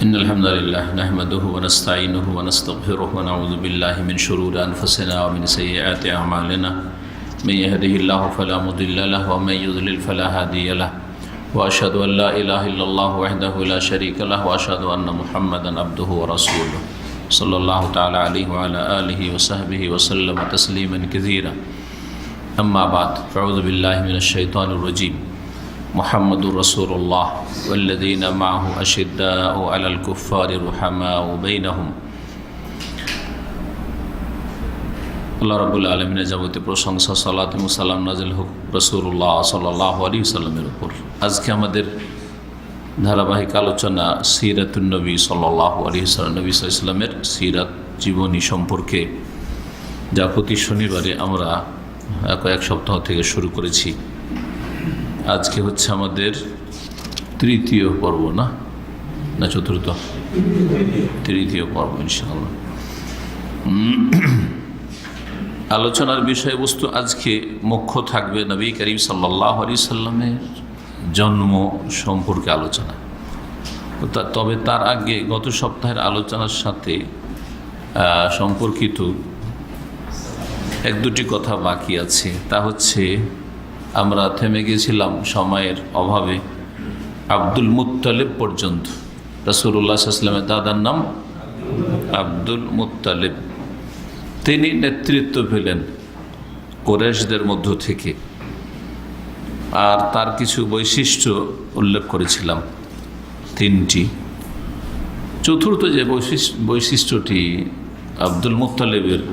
إن الحمد لله نحمده ونستعينه ونستغفره ونعوذ بالله من شرور أنفسنا ومن سيئات أعمالنا من يهده الله فلا مضل له ومن يضلل فلا هادي له وأشهد أن لا إله إلا الله وحده لا شريك له وأشهد أن محمدا عبده ورسوله صلى الله تعالى عليه وعلى آله وصحبه وسلم تسليما كثيرا أما بعد فأعوذ بالله من الشيطان الرجيم محمد رسول الله والذين معه أشداء على الكفار رحماء بينهم আল্লাহ রাব্বুল আলামিনের যাবতীয় প্রশংসা সালাত এবং সালাম নাজিল হোক রাসূলুল্লাহ সাল্লাল্লাহু আলাইহি ওয়াসাল্লামের উপর। আজকে আমাদের ধারাবাহিক আলোচনা সিরাতুন নবী সাল্লাল্লাহু আলাইহি ওয়াসাল্লাম, নবী সাল্লাল্লাহু আলাইহি ওয়াসাল্লামের সিরাত জীবনী সম্পর্কে, যা প্রতি শনিবারে আমরা কয়েক সপ্তাহ থেকে শুরু করেছি। আজকে হচ্ছে আমাদের তৃতীয় পর্ব, না চতুর্থ? তৃতীয় পর্ব ইনশাআল্লাহ। আলোচনার বিষয়বস্তু আজকে মুখ্য থাকবে নবী করিম সাল্লাল্লাহু আলাইহি সাল্লামের জন্ম সম্পর্কে আলোচনা। তবে তার আগে গত সপ্তাহের আলোচনার সাথে সম্পর্কিত এক দুটি কথা বাকি আছে। তা হচ্ছে, আমরা থেমে গিয়েছিলাম সময়ের অভাবে আব্দুল মুত্তালিব পর্যন্ত। রাসূলুল্লাহ সাল্লাল্লাহু আলাইহি ওয়াসাল্লামের দাদার নাম আব্দুল মুত্তালিব। তিনি নেতৃত্ব পেলেন কুরাইশদের মধ্য থেকে, আর তার কিছু বৈশিষ্ট্য উল্লেখ করেছিলাম, তিনটি। চতুর্থ যে বৈশিষ্ট্যটি আব্দুল মুত্তালিবের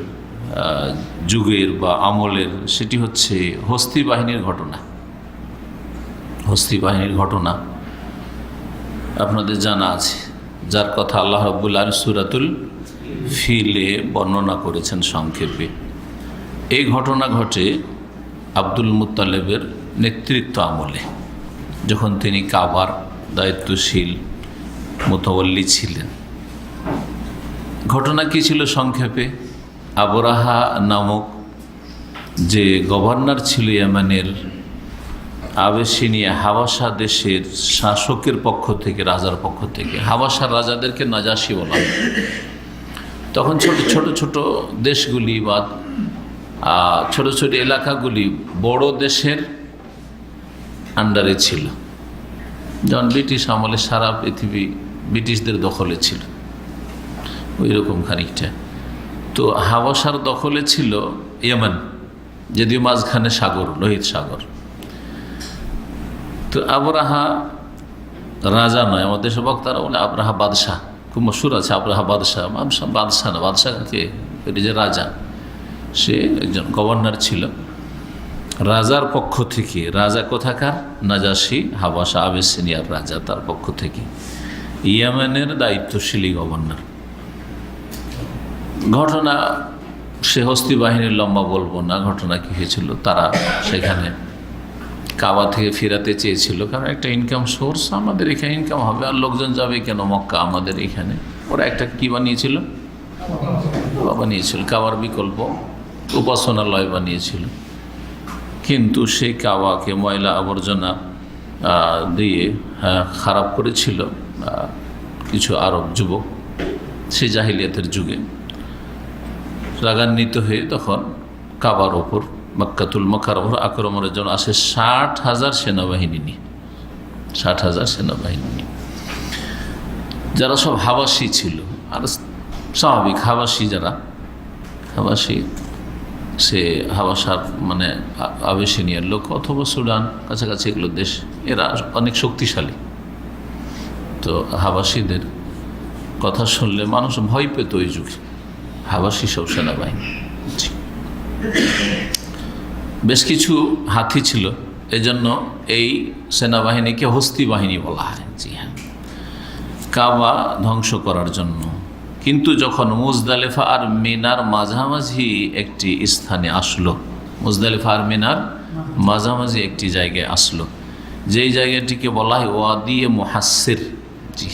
যুগের বা আমলের, সেটি হচ্ছে হস্তি বাহিনীর ঘটনা। হস্তি বাহিনীর ঘটনা আপনাদের জানা আছে, যার কথা আল্লাহ রাব্বুল আলামিন সূরাতুল ফিলে বর্ণনা করেছেন সংক্ষেপে। এই ঘটনা ঘটে আব্দুল মুত্তালিবের নেতৃত্ব আমলে, যখন তিনি কাবার দায়িত্বশীল মুতাওয়াল্লি ছিলেন। ঘটনা কি ছিল সংক্ষেপে? আবরাহা নামক যে গভর্নর ছিল ইয়েমেনের, আবেসিনিয়া হাবাসা দেশের শাসকের পক্ষ থেকে, রাজার পক্ষ থেকে, হাবাসার রাজাদেরকে নাজাশি বলা হয়। তখন ছোট ছোট ছোট দেশগুলি বা ছোট ছোট এলাকাগুলি বড় দেশের আন্ডারে ছিল। যেমন ব্রিটিশ আমলে সারা পৃথিবী ব্রিটিশদের দখলে ছিল, ওই রকম খানিকটা। তো হাবাসার দখলে ছিল ইয়েমেন, যদিও মাঝখানে সাগর, লোহিত সাগর। তো আবরাহা রাজা নয়, আমাদের দেশের বক্তারা বলে আবরাহা বাদশাহ, খুব মশহুর আছে আবরাহা বাদশাহ। বাদশাহ না, বাদশাহকে এটি যে রাজা, সে একজন গভর্নর ছিল রাজার পক্ষ থেকে। রাজা কোথাকার? নাজাশি, হাবাসা আবেসিনিয়ার রাজা, তার পক্ষ থেকে ইয়েমেনের দায়িত্বশীলী গভর্নর। ঘটনা, সে হস্তি বাহিনীর লম্বা বলবো না। ঘটনা কি হয়েছিল, তারা সেখানে কাবা থেকে ফেরাতে চেয়েছিল, কারণ একটা ইনকাম সোর্স, আমাদের এখানে ইনকাম হবে, আর লোকজন যাবে কেন মক্কা আমাদের এখানে। ওরা একটা কি বানিয়েছিল, কাবার বিকল্প উপাসনালয় বানিয়েছিল। কিন্তু সেই কাবাকে ময়লা আবর্জনা দিয়ে খারাপ করেছিল কিছু আরব যুবক, সে জাহিলিয়াতের যুগে। রাগান্বিত হয়ে তখন কাবার ওপর, মক্কাতুল মুকাররমার আক্রমণের জন্য আসে 60,000 সেনাবাহিনী নিয়ে, 60,000 সেনাবাহিনী নিয়ে, যারা সব হাবাসি ছিল। আর স্বাভাবিক, হাবাসি যারা, হাবাসি সে হাবাসার মানে আবেসিনিয়ার লোক অথবা সুদান, কাছাকাছি এগুলো দেশ, এরা অনেক শক্তিশালী। তো হাবাসিদের কথা শুনলে মানুষ ভয় পেত ওই যুগে, হাবাসি সব সেনাবাহিনী। বেশ কিছু হাতি ছিল, এজন্য এই সেনাবাহিনীকে হস্তি বাহিনী বলা হয়। জি হ্যাঁ, কাবা ধ্বংস করার জন্য। কিন্তু যখন মুজদালিফা আর মিনার মাঝামাঝি একটি স্থানে আসলো, মুজদালিফা আর মিনার মাঝামাঝি একটি জায়গায় আসলো, যেই জায়গাটিকে বলা হয় ওয়াদি মুহাসসির। জি,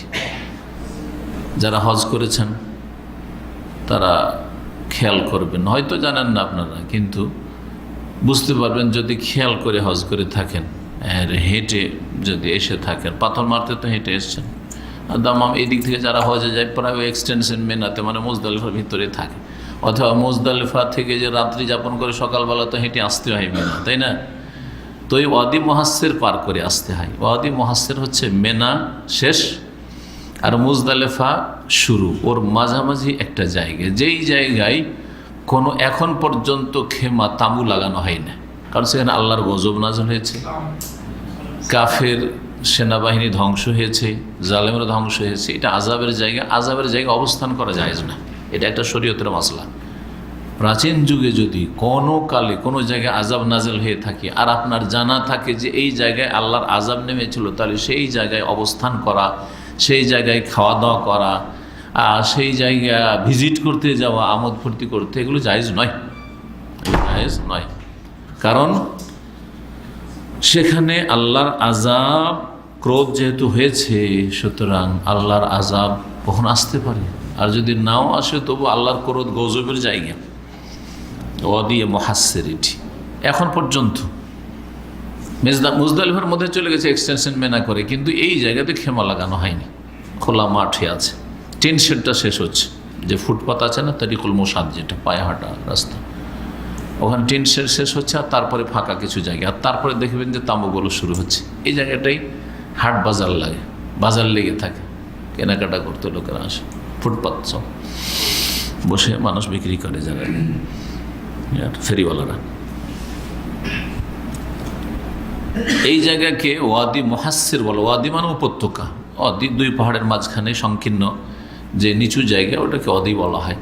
যারা হজ করেছেন তারা খেয়াল করবেন, হয়তো জানেন না আপনারা, কিন্তু বুঝতে পারবেন যদি খেয়াল করে হজ করে থাকেন, আর হেঁটে যদি এসে থাকেন। পাথর মারতে তো হেঁটে এসছেন, দামাম এই দিক থেকে যারা হজে যায় প্রায় ওই এক্সটেনশন মেনাতে মানে মুজদালিফার ভিতরে থাকে, অথবা মুজদালিফা থেকে যে রাত্রি যাপন করে সকালবেলা তো হেঁটে আসতে হয় মেনা, তাই না? তো এই ওয়াদি মুহাসসির পার করে আসতে হয়। ওয়াদি মুহাসসির হচ্ছে মেনা শেষ আর মুজদালিফা শুরু, ওর মাঝামাঝি একটা জায়গা, যেই জায়গায় কোনো এখন পর্যন্ত খেমা তাঁবু লাগানো হয় না, কারণ সেখানে আল্লাহর গজব নাযিল হয়েছে, কাফের সেনাবাহিনী ধ্বংস হয়েছে, জালেমরা ধ্বংস হয়েছে। এটা আযাবের জায়গা, আযাবের জায়গায় অবস্থান করা জায়েজ না, এটা একটা শরীয়তের মাসলা। প্রাচীন যুগে যদি কোনো কালে কোনো জায়গায় আযাব নাযিল হয়ে থাকে আর আপনার জানা থাকে যে এই জায়গায় আল্লাহর আযাব নেমেছিল, তাহলে সেই জায়গায় অবস্থান করা, সেই জায়গায় খাওয়া দাওয়া করা, সেই জায়গা ভিজিট করতে যাওয়া, আমোদ ফুর্তি করতে, এগুলো জায়েজ নয়, জায়েজ নয়। কারণ সেখানে আল্লাহর আযাব, ক্রোধ যেহেতু হয়েছে, সুতরাং আল্লাহর আযাব কখন আসতে পারে, আর যদি নাও আসে তবু আল্লাহর ক্রোধ গজবের জায়গা। ওয়াদি মুহাসসির এটি এখন পর্যন্ত মুজদালিফার মধ্যে চলে গেছে এক্সটেনশন মেনা করে, কিন্তু এই জায়গাতে খেমা লাগানো হয়নি, খোলা মাঠে আছে। টিন শেডটা শেষ হচ্ছে, যে ফুটপাত আছে না তারিকুল মুসাদ, যেটা পায়ে হাঁটা রাস্তা, ওখানে টিন শেড শেষ হচ্ছে, আর তারপরে ফাঁকা কিছু জায়গা, আর তারপরে দেখবেন যে তাঁবুগুলো শুরু হচ্ছে। এই জায়গাটাই হাট বাজার লাগে, বাজার লেগে থাকে, কেনাকাটা করতে লোকেরা আসে, ফুটপাত সব বসে মানুষ বিক্রি করে যারা ফেরিওয়ালারা। এই জায়গাকে ওয়াদি মুহাসসির বলো। ওয়াদি মানে উপত্যকা, ওয়াদি দুই পাহাড়ের মাঝখানে সংকীর্ণ যে নিচু জায়গা, ওটাকে ওয়াদি বলা হয়।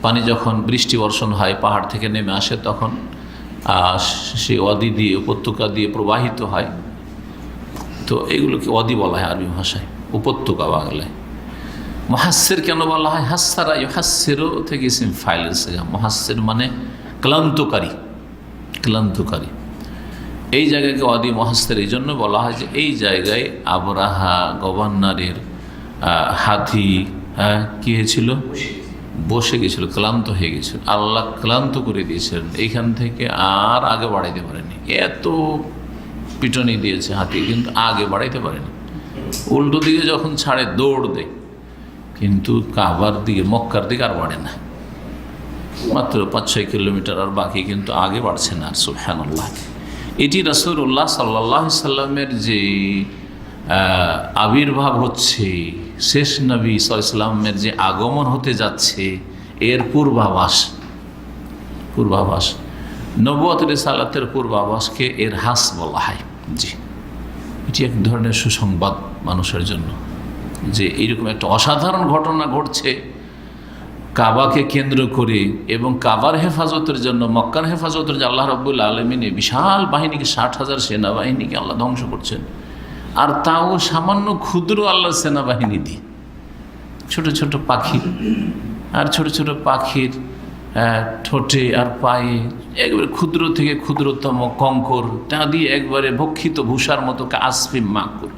পানি যখন বৃষ্টি বর্ষণ হয়, পাহাড় থেকে নেমে আসে, তখন সেই ওয়াদি দিয়ে, উপত্যকা দিয়ে প্রবাহিত হয়। তো এগুলোকে ওয়াদি বলা হয় আরবি ভাষায়, উপত্যকা বাংলায়। মুহাসসির কেন বলা হয়? হাসসারা ইউহাসসিরু থেকে ইসম ফাইলের সেগা। মুহাসসির মানে ক্লান্তকারী, ক্লান্তকারী। এই জায়গাকে ওয়াদি মুহাসসির এই জন্য বলা হয় যে এই জায়গায় আবরাহা গভর্নরের হাতি কী হয়েছিল, বসে গেছিল, ক্লান্ত হয়ে গেছিল। আল্লাহ ক্লান্ত করে দিয়েছিলেন, এইখান থেকে আর আগে বাড়াইতে পারেনি। এত পিটনি দিয়েছে হাতি, কিন্তু আগে বাড়াইতে পারেনি। উল্টো দিকে যখন ছাড়ে দৌড় দেয়, কিন্তু কাবার দিকে, মক্কার দিকে আর বাড়ে না, মাত্র 5-6 কিলোমিটার, আর বাকি কিন্তু আগে বাড়ছে না। সুবহানাল্লাহ। এটি রাসূলুল্লাহ সাল্লাল্লাহু আলাইহি সাল্লামের যে আবির্ভাব হচ্ছে, শেষ নবী সাল্লাল্লাহু আলাইহি সাল্লামের যে আগমন হতে যাচ্ছে, এর পূর্বাভাস, পূর্বাভাস, নবুয়ত রিসালাতের পূর্বাভাসকে এর হাস বলা হয়। জি, এটি এক ধরনের সুসংবাদ মানুষের জন্য যে এইরকম একটা অসাধারণ ঘটনা ঘটছে কাবাকে কেন্দ্র করে, এবং কাবার হেফাজতের জন্য, মক্কার হেফাজতের জন্য আল্লাহ রাব্বুল আলামিন বিশাল বাহিনীকে, 60,000 সেনাবাহিনীকে আল্লাহ ধ্বংস করছেন, আর তাও সামান্য ক্ষুদ্র আল্লাহর সেনাবাহিনী দিয়ে। ছোট ছোট পাখি, আর ছোট ছোট পাখির ঠোঁটে আর পায়ে একবারে ক্ষুদ্র থেকে ক্ষুদ্রতম কঙ্কর, তা দিয়ে একবারে ভক্ষিত ভূষার মতো আসফি মাকুল,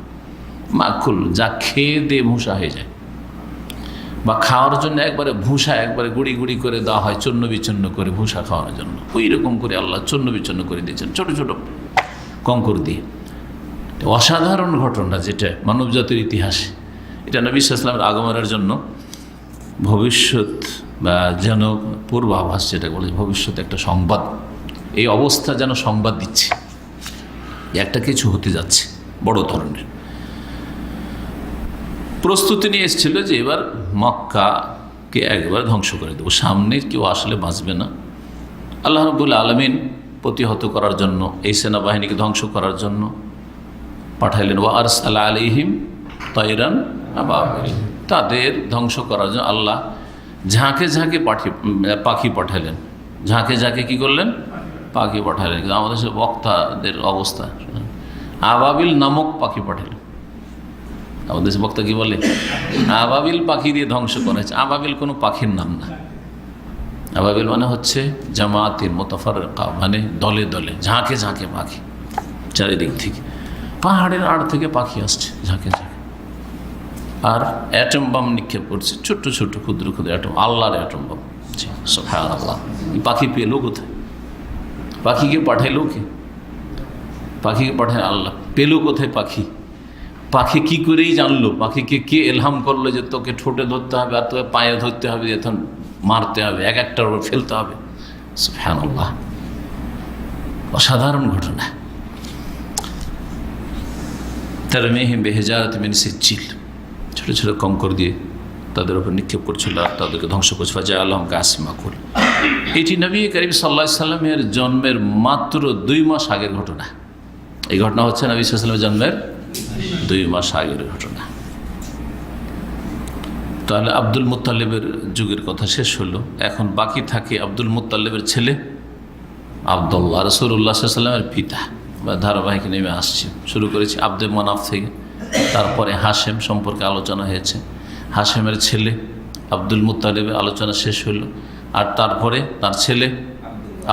মাকুল, যা খেয়ে দিয়ে ভূষা হয়ে যায়, বা খাওয়ার জন্য একবারে ভূষা একবারে গুড়ি গুড়ি করে দেওয়া হয়, চূর্ণ বিচূর্ণ করে ভূষা খাওয়ার জন্য। ওই রকম করে আল্লাহ চূর্ণ বিচূর্ণ করে দিয়েছেন ছোট ছোট কঙ্কর দিয়ে। অসাধারণ ঘটনা, যেটা মানবজাতির ইতিহাসে, এটা নবী সাল্লাল্লাহু আলাইহি ওয়াসাল্লামের আগমনের জন্য ভবিষ্যৎ বা যেন পূর্বাভাস, যেটা বলে ভবিষ্যৎ একটা সংবাদ। এই অবস্থা যেন সংবাদ দিচ্ছে একটা কিছু হতে যাচ্ছে বড় ধরনের। প্রস্তুতি নিয়ে এসেছিল যে এবার মক্কাকে একবার ধ্বংস করে দেবো, সামনে কেউ আসলে বাঁচবে না। আল্লাহ রাব্বুল আলামিন প্রতিহত করার জন্য, এই সেনাবাহিনীকে ধ্বংস করার জন্য পাঠাইলেন ওয়া আরসালা আলাইহিম তায়রান আবাবিল। তাদের ধ্বংস করার জন্য আল্লাহ ঝাঁকে ঝাঁকে পাখি পাঠালেন, ঝাঁকে ঝাঁকে কী করলেন? পাখি পাঠালেন। কিন্তু আমাদের সে বক্তাদের অবস্থা, আবাবিল নামক পাখি পাঠালেন। আমাদের দেশে বক্তা কি বলে? আবাবিল পাখি দিয়ে ধ্বংস করেছে। আবাবিল কোনো পাখির নাম না। আবাবিল মানে হচ্ছে জামাতের মুতাফাররিকা, মানে দলে দলে, ঝাঁকে ঝাঁকে পাখি, চারিদিক থেকে পাহাড়ের আড় থেকে পাখি আসছে ঝাঁকে ঝাঁকে, আর অ্যাটম বাম নিক্ষেপ করছে, ছোট্ট ছোট্ট ক্ষুদ্র ক্ষুদ্র অ্যাটম, আল্লাহর অ্যাটম বাম। সুবহানাল্লাহ। এই পাখি পেলো কোথায়? পাখিকে পাঠাইলো কে? পাখিকে পাঠায় আল্লাহ। পেলো কোথায় পাখি? পাখি কি করেই জানলো, পাখিকে কে এলহাম করলো যে তোকে ঠোঁটে ধরতে হবে আর তোকে পায়ে ধরতে হবে, এখন মারতে হবে, এক একটার উপর ফেলতে হবে। সুবহানাল্লাহ, অসাধারণ ঘটনা। তারমিহিম বিহিজারাতিন মিন সিজ্জিল, ছোট ছোট কঙ্কর দিয়ে তাদের উপর নিক্ষেপ করছিল আর তাদেরকে ধ্বংস করছে। ফাজাআলাহুম কাআসফিন মাকুল। এটি নবী করিম সাল্লাল্লাহু আলাইহি সাল্লামের জন্মের মাত্র 2 মাস আগের ঘটনা। এই ঘটনা হচ্ছে নবী সাল্লাল্লাহু আলাইহি ওয়াসাল্লামের জন্মের 2 মাস আগের ঘটনা। তাহলে আব্দুল মুত্তালিবের যুগের কথা শেষ হলো। এখন বাকি থাকে আব্দুল মুত্তালিবের ছেলে আব্দুল্লাহ, রাসূলুল্লাহ সাল্লাল্লাহু আলাইহি ওয়াসাল্লামের পিতা। ধারাবাহিক নেমে আসছে, শুরু করেছি আব্দুল মানাফ থেকে, তারপরে হাশেম সম্পর্কে আলোচনা হয়েছে, হাশেমের ছেলে আব্দুল মুত্তালিবের আলোচনা শেষ হলো, আর তারপরে তার ছেলে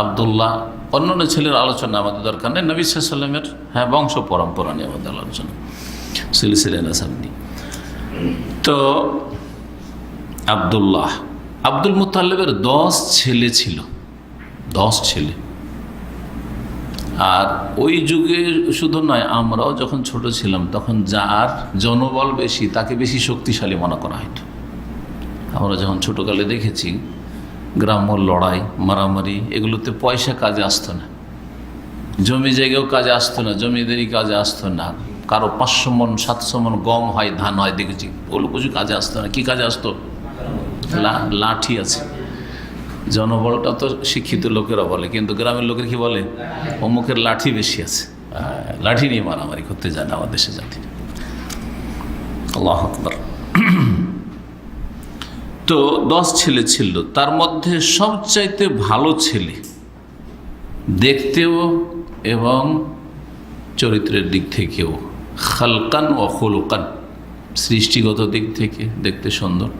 আব্দুল্লাহ। অন্যান্য ছেলের আলোচনা আমাদের দরকার নেই, নবী সাল্লাল্লাহু আলাইহি ওয়াসাল্লামের বংশ পরম্পরা নিয়ে আমাদের আলোচনা, সিলসিলা নাসাব নিয়ে। তো আব্দুল মুত্তালিবের 10 ছেলে ছিল, 10 ছেলে। আর ওই যুগে শুধু নয়, আমরাও যখন ছোট ছিলাম তখন যার জনবল বেশি তাকে বেশি শক্তিশালী মনে করা হতো। আমরা যখন ছোটোকালে দেখেছি গ্রাম্য লড়াই মারামারি, এগুলোতে পয়সা কাজে আসতো না, জমি জায়গাও কাজে আসতো না, জমিদারি কাজে আসতো না। কারো 500 মণ 700 মণ গম হয়, ধান হয় দেখেছি, ওগুলো কিছু কাজে আসতো না। কি কাজে আসতো? লাঠি আছে। জনবলটা তো শিক্ষিত লোকেরা বলে, কিন্তু গ্রামের লোকের কি বলে? অমুকের লাঠি বেশি আছে, লাঠি নিয়ে মারামারি করতে যায় না আমার দেশে জাতি। আল্লাহু আকবার। তো 10 ছেলে ছিল, তার মধ্যে সবচাইতে ভালো ছেলে দেখতেও এবং চরিত্রের দিক থেকেও, খালকান ও খুলুকান, সৃষ্টিগত দিক থেকে দেখতে সুন্দর,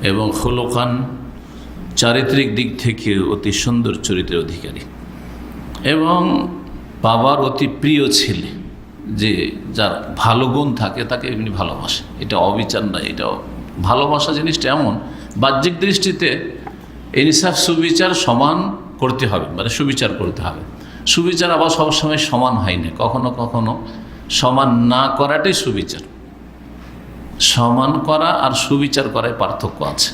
এবং খুলুকান চারিত্রিক দিক থেকে অতি সুন্দর চরিত্রের অধিকারী, এবং বাবার অতি প্রিয় ছেলে, যে যার ভালো গুণ থাকে তাকে এমনি ভালোবাসে। এটা অবিচার নয়, এটা ভালোবাসা জিনিসটা এমন, বাহ্যিক দৃষ্টিতে ইনসাফ সুবিচার সমান করতে হবে, মানে সুবিচার করতে হবে। সুবিচার আবার সবসময় সমান হয় না, কখনো কখনো সমান না করাটাই সুবিচার। সমান করা আর সুবিচার করায় পার্থক্য আছে।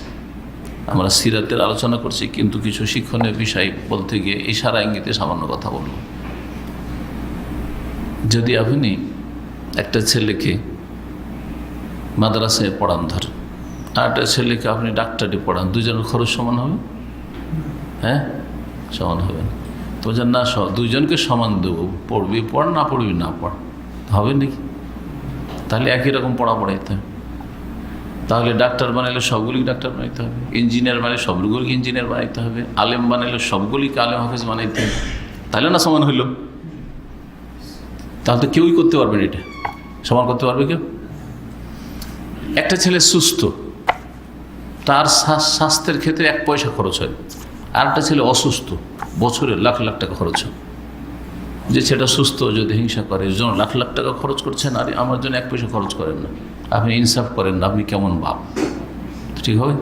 আমরা সিরাতের আলোচনা করছি, কিন্তু কিছু শিক্ষণীয় বিষয় বলতে গিয়ে ইশারা ইঙ্গিতে সামান্য কথা বলব। যদি আপনি একটা ছেলেকে মাদ্রাসায় পড়ান ধরেন, আর একটা ছেলেকে আপনি ডাক্তারি পড়ান, দুজনের খরচ সমান হবে? সমান হবে না। তো না, দুজনকে সমান দেবো, পড়বি পড়, না পড়বি না পড়, হবে নাকি? তাহলে একই রকম পড়া পড়াইতে হবে। তাহলে ডাক্তার বানাইলে সবগুলিকে ডাক্তার বানাইতে হবে, ইঞ্জিনিয়ার বানাইলে সবগুলিকে ইঞ্জিনিয়ার বানাইতে হবে, আলেম বানাইলে সবগুলিকে আলেম হাফেজ বানাইতে হবে, তাহলে না সমান হইল? তাহলে তো কেউই করতে পারবে না, এটা সমান করতে পারবে কেউ? একটা ছেলে সুস্থ, তার স্বাস্থ্যের ক্ষেত্রে 1 পয়সা খরচ হয়, আর একটা ছেলে অসুস্থ, বছরে লাখ লাখ টাকা খরচ হয়। যে ছেলেটা সুস্থ যদি হিংসা করে, লাখ লাখ টাকা খরচ করছেন আর আমার জন্য 1 পয়সা খরচ করেন না, আপনি ইনসাফ করেন না, আপনি কেমন বাপ? ঠিক হবে?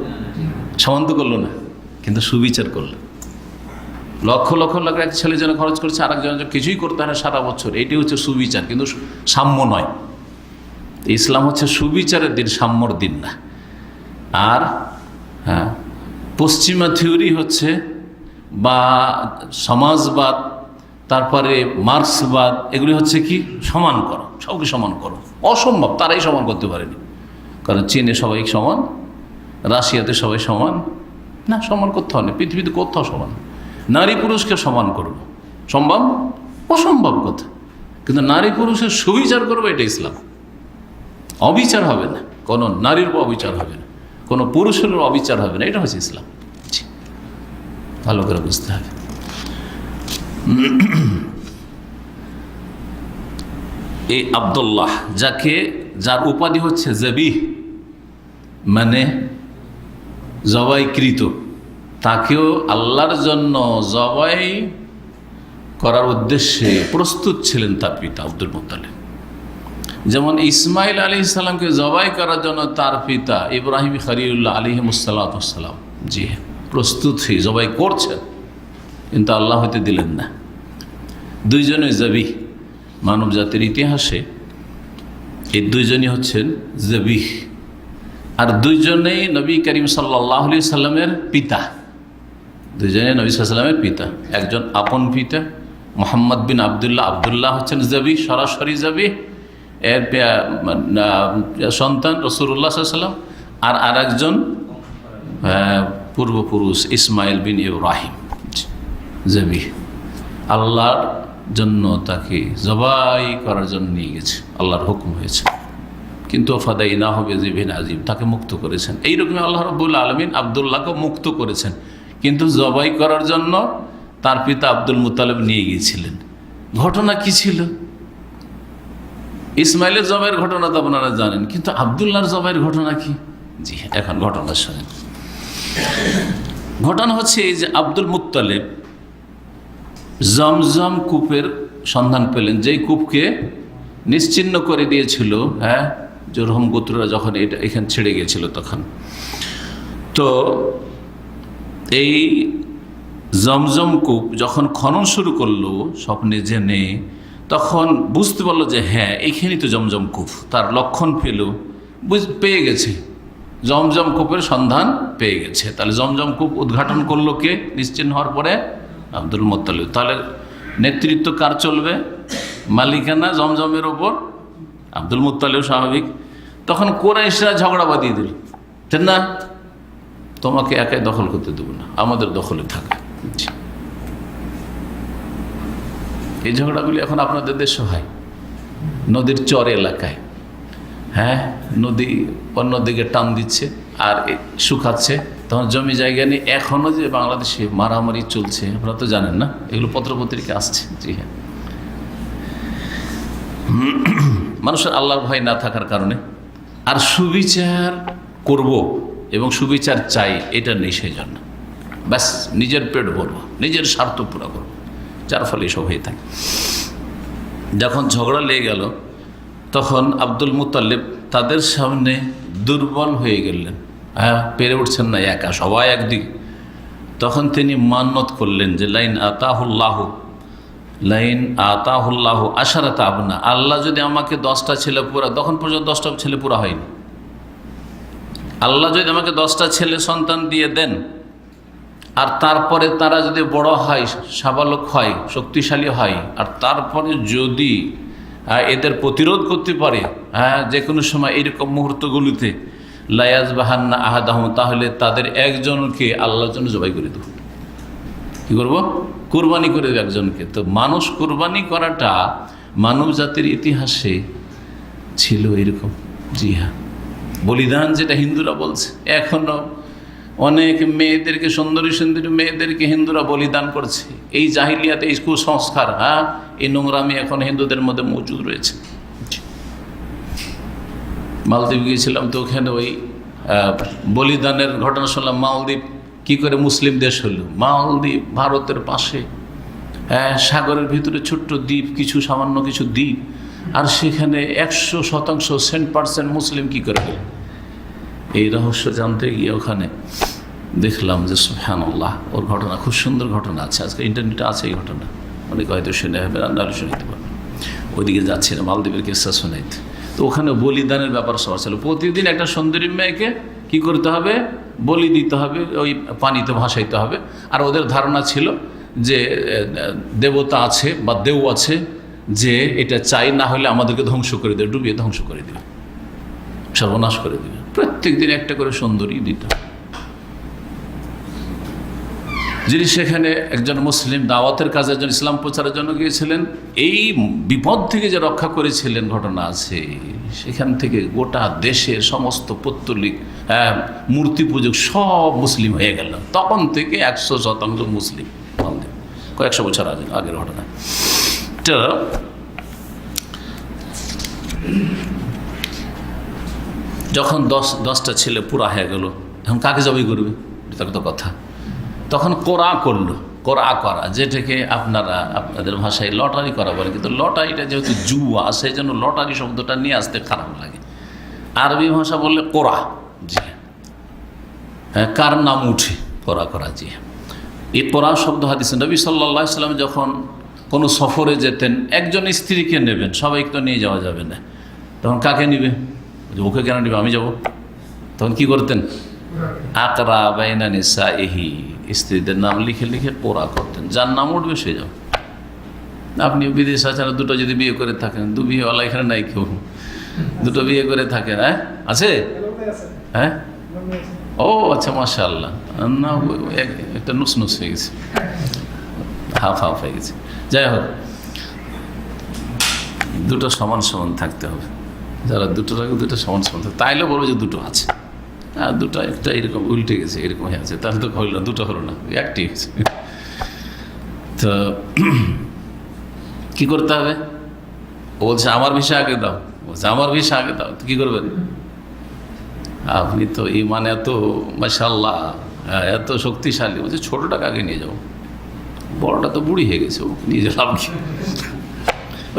সমান তো করলো না, কিন্তু সুবিচার করলো। লক্ষ লক্ষ লাখ এক ছেলে যেন খরচ করছে, আর একজন কিছুই করতে হয় না সারা বছর, এটি হচ্ছে সুবিচার, কিন্তু সাম্য নয়। ইসলাম হচ্ছে সুবিচারের দিন, সাম্যর দিন না। আর পশ্চিমা থিওরি হচ্ছে, বা সমাজবাদ, তারপরে মার্ক্সবাদ, এগুলি হচ্ছে কি? সমান করো, সবকে সমান করো। অসম্ভব, তারাই সমান করতে পারেনি। কারণ চীনে সবাই সমান, রাশিয়াতে সবাই সমান না, সমান করতে হয় না, পৃথিবীতে কোথাও সমান। নারী পুরুষকে সমান করবো, সম্ভব? অসম্ভব কথা। কিন্তু নারী পুরুষের সুবিচার করবো, এটা ইসলাম। অবিচার হবে না, কোনো নারীর অবিচার হবে না, কোনো পুরুষের অবিচার হবে না, এটা হচ্ছে ইসলাম। ভালো করে বুঝতে হবে। এই আব্দুল্লাহ, যার উপাধি হচ্ছে জবিহ, মানে জবাইকৃত, তাকেও আল্লাহর জন্য জবাই করার উদ্দেশ্যে প্রস্তুত ছিলেন তার পিতা আব্দুল মুত্তালিব। যেমন ইসমাইল আলাইহিস সালামকে জবাই করার জন্য তার পিতা ইব্রাহিম খলিলুল্লাহ আলাইহিমুসসালাম জি প্রস্তুত হয়ে জবাই করছেন, কিন্তু আল্লাহ হতে দিলেন না। দুইজনে জবি। মানব জাতির ইতিহাসে এই দুইজনই হচ্ছেন জবিহ, আর দুইজনেই নবী করিম সাল্লাল্লাহু আলাইহি সাল্লামের পিতা। দুইজনেই নবী সাল্লাল্লাহু আলাইহি সাল্লামের পিতা। একজন আপন পিতা মুহাম্মদ বিন আবদুল্লাহ হচ্ছেন জবিহ, সরাসরি জবিহ, এর সন্তান রাসূলুল্লাহ সাল্লাল্লাহু আলাইহি সাল্লাম। আর আরেকজন পূর্বপুরুষ ইসমাইল বিন ইব্রাহিম জবিহ। আল্লাহর জন্য তাকে জবাই করার জন্য নিয়ে গেছে, আল্লাহর হুকুম হয়েছে, কিন্তু ফাদাইনাহু বিযিবহিন আযীম, তাকে মুক্ত করেছেন। এইরকমই আল্লাহ রাব্বুল আলামিন আব্দুল্লাহকে মুক্ত করেছেন, কিন্তু জবাই করার জন্য তার পিতা আব্দুল মুত্তালিব নিয়ে গিয়েছিলেন। ঘটনা কি ছিল? ইসমাইলের জবাইয়ের ঘটনা তো আপনারা জানেন, কিন্তু আব্দুল্লাহর জবাইয়ের ঘটনা কি? জি, এখন ঘটনা শোনেন। ঘটনা হচ্ছে এই যে আব্দুল মুত্তালিব জমজম কূপের সন্ধান পেলেন, যেই কূপকে নিশ্চিহ্ন করে দিয়েছিল জুরহুম গোত্ররা যখন এটা এখানে ছেড়ে গিয়েছিল তখন। তো এই জমজম কূপ যখন খনন শুরু করলো স্বপ্নে জেনে, তখন বুঝতে পারলো যে হ্যাঁ এইখানেই তো জমজম কূপ। তার লক্ষণ পেল, পেয়ে গেছে, জমজম কূপের সন্ধান পেয়ে গেছে। তাহলে জমজম কূপ উদ্ঘাটন করলো কে? নিশ্চিহ্ন হওয়ার পরে আব্দুল মুত্তালিব। তাহলে নেতৃত্ব কার চলবে? মালিকানা জমজমের ওপর আব্দুল মুত্তালিব, স্বাভাবিক। তখন কুরাইশরা ঝগড়া বাঁধিয়ে দিল, না তোমাকে একাই দখল করতে দেবো না, আমাদের দখলে থাকা। এই ঝগড়াগুলি এখন আপনাদের দেশে হয়, নদীর চর এলাকায়। নদী অন্যদিকে টান দিচ্ছে আর শুকাচ্ছে, তখন জমি জায়গা নিয়ে এখনও যে বাংলাদেশে মারামারি চলছে, আপনারা তো জানেন না, এগুলো পত্রপত্রিকা আসছে। জি হ্যাঁ, মানুষের আল্লাহর ভয় না থাকার কারণে আর সুবিচার করব এবং সুবিচার চাই এটা নেই, সেই জন্য ব্যাস নিজের পেট ভরবো, নিজের স্বার্থ পুরা করবো, যার ফলে এসব হয়ে থাকে। যখন ঝগড়া লেগে গেল তখন আব্দুল মুত্তালিব তাদের সামনে দুর্বল হয়ে গেলেন, পেরে উঠছেন না, একা সবাই একদিক। তখন তিনি মান্নত করলেন যে লাইন আতাহুল্লাহু আশারাতা আবনা, আল্লাহ যদি আমাকে 10টা ছেলে পুরা, তখন পর্যন্ত 10টা ছেলে পুরা হয়নি, আল্লাহ যদি আমাকে 10টা ছেলে সন্তান দিয়ে দেন, আর তারপরে তারা যদি বড় হয়, সাবালক হয়, শক্তিশালী হয়, আর তারপরে যদি এদের প্রতিরোধ করতে পারে যে কোনো সময় এইরকম মুহূর্তগুলিতে, লায়াজবাহান্না আহাদাহুম, তাহলে তাদের একজনকে আল্লাহর জন্য জবাই করে দেব। কী করব? কুরবানি করে দেব একজনকে। তো মানুষ কুরবানি করাটা মানব জাতির ইতিহাসে ছিল এরকম। জি হ্যাঁ, বলিদান যেটা হিন্দুরা বলছে, এখনও অনেক মেয়েদেরকে, সুন্দরী সুন্দরী মেয়েদেরকে হিন্দুরা বলিদান করছে। এই জাহিলিয়াতে, এই কুসংস্কার, এই নোংরামি এখন হিন্দুদের মধ্যে মজুদ রয়েছে। মালদ্বীপ গিয়েছিলাম, তো ওখানে ওই বলিদানের ঘটনা শুনলাম। মালদ্বীপ কি করে মুসলিম দেশ হলো? মালদ্বীপ ভারতের পাশে, সাগরের ভিতরে ছোট্ট দ্বীপ, কিছু সামান্য কিছু দ্বীপ, আর সেখানে 100% 100% মুসলিম কি করে হলো? এই রহস্য জানতে গিয়ে ওখানে দেখলাম যে সুবহানাল্লাহ, ওর ঘটনা খুব সুন্দর ঘটনা আছে, আজকে ইন্টারনেটে আছে এই ঘটনা, অনেকে হয়তো শুনে হবে, নাহলে শুনতে পারবে। ওইদিকে যাচ্ছি না, মালদ্বীপের কিসসা শোনাইতে। তো ওখানে বলিদানের ব্যাপার সবার ছিল। প্রতিদিন একটা সুন্দরী মেয়েকে কি করতে হবে? বলি দিতে হবে, ওই পানিতে ভাসাইতে হবে। আর ওদের ধারণা ছিল যে দেবতা আছে বা দেউ আছে, যে এটা চাই, না হলে আমাদেরকে ধ্বংস করে দেবে, ডুবিয়ে ধ্বংস করে দেবে, সর্বনাশ করে দেবে। প্রত্যেক দিন একটা করে সুন্দরী দিত। যিনি সেখানে একজন মুসলিম দাওয়াতের কাজে, একজন ইসলাম প্রচারের জন্য গিয়েছিলেন, এই বিপদ থেকে যে রক্ষা করেছিলেন ঘটনা আছে, সেখান থেকে গোটা দেশের সমস্ত পৌত্তলিক, মূর্তি পূজক সব মুসলিম হয়ে গেল। তখন থেকে 100% মুসলিম, কয়েকশো বছর আগের ঘটনা। তো যখন 10টা ছেলে পুরা হয়ে গেল, এখন কাকে জবাই করবে? এটা তো কথা। তখন কোরআ করলো, কোরআ করা, যেটাকে আপনারা আপনাদের ভাষায় লটারি করা বলে, কিন্তু লটারিটা যেহেতু জুয়া, সেই জন্য লটারি শব্দটা নিয়ে আসতে খারাপ লাগে। আরবি ভাষা বললে কোরআ। জি হ্যাঁ, কার নাম উঠে কোরআ করা। জি এই কোরআ শব্দ হাদিসে নবী সাল্লাল্লাহু আলাইহি ওয়াসাল্লাম যখন কোনো সফরে যেতেন, একজন স্ত্রীকে নেবেন, সবাইকে তো নিয়ে যাওয়া যাবে না, তখন কাকে নিবে? ওকে কেন নিবে, আমি যাব। তখন কি করতেন? আকরা বাইনা নিসাইহি, স্ত্রীদের নাম লিখে লিখে কোরা করতেন, যার নাম উঠবে সে যাবে। আপনি বিদেশ আছেন, দুটো যদি বিয়ে করে থাকেন, দু বিয়েওয়ালা এখানে নাই কেউ, দুটো বিয়ে করে থাকেন, হ্যাঁ আছে, হ্যাঁ ও আচ্ছা মাশাআল্লাহ, না একটা নুস নুস হয়ে গেছে, হাফ হাফ হয়ে গেছে। যাই হোক, দুটো সমান সমান থাকতে হবে, যারা দুটো রাখবে দুটো সমান সমান থাকবে, তাইলে বলবো যে দুটো আছে। আর দুটো একটা এরকম উল্টে গেছে, এরকম হয়ে আছে, তাহলে তো হইল না, দুটো হলো না, একটি হয়েছে। তো কি করতে হবে? ও বলছে আমার ভিসা আগে দাও, বলছে আমার ভিসা আগে দাও, তো কী করবেন? আপনি তো ইমান এত মাশাআল্লাহ, এত শক্তিশালী, বলছে ছোটোটাকে আগে নিয়ে যাও, বড়টা তো বুড়ি হয়ে গেছে, ও নিয়ে যা লাভ কি? ও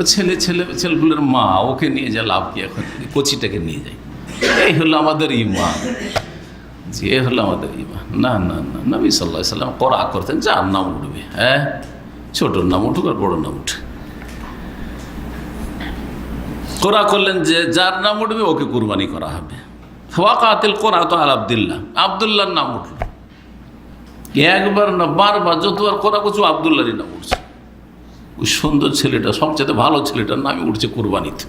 ছেলেগুলোর মা, ওকে নিয়ে যা লাভ কি? এখন কচিটাকে নিয়ে যাই। এই হলো আমাদের ইমান, জি এ হলো আমাদের ইমান। না না না, নবী সাল্লাল্লাহু আলাইহি সাল্লাম করা করতেন, যার নাম উঠবে, হ্যাঁ ছোটোর নাম উঠুক আর বড়োর নাম উঠে, কোরা করলেন যে যার নাম উঠবে ওকে কুরবানি করা হবে। ওয়াকাতিল কোরা তো আল আব্দুল্লাহ, আব্দুল্লাহর নাম উঠল, একবার না বারবার, যতবার কোরা করছে আব্দুল্লাহরই নাম উঠছে। ওই সুন্দর ছেলেটা, সবচেয়ে ভালো ছেলেটার নামই উঠছে কুরবানিতে,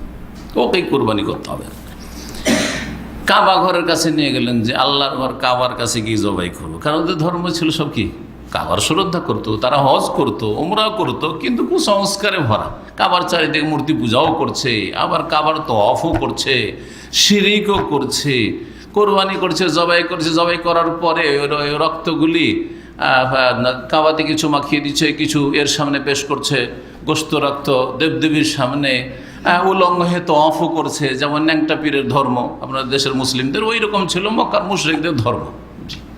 ওকেই কুরবানি করতে হবে। কাবা ঘরের কাছে নিয়ে গেলেন যে আল্লাহর ঘর কাবার কাছে গিয়ে জবাই করবো, কারণ ওদের ধর্ম ছিল সব কি কাবার শ্রদ্ধা করতো, তারা হজ করতো, উমরা করতো, কিন্তু কুসংস্কারে ভরা। কাবার চারিদিকে মূর্তি পূজাও করছে, আবার কাবার তওয়াফও করছে, শিরিকও করছে, কোরবানি করছে, জবাই করছে, জবাই করার পরে রক্তগুলি কাবাতে কিছু মাখিয়ে দিচ্ছে, কিছু এর সামনে পেশ করছে, গোস্ত রক্ত দেবদেবীর সামনে উলঙ্গ হয়ে তওয়াফও করছে, যেমন ন্যাংটা পীরের ধর্ম আপনার দেশের মুসলিমদের, ওই রকম ছিল মক্কার মুশরিকদের ধর্ম,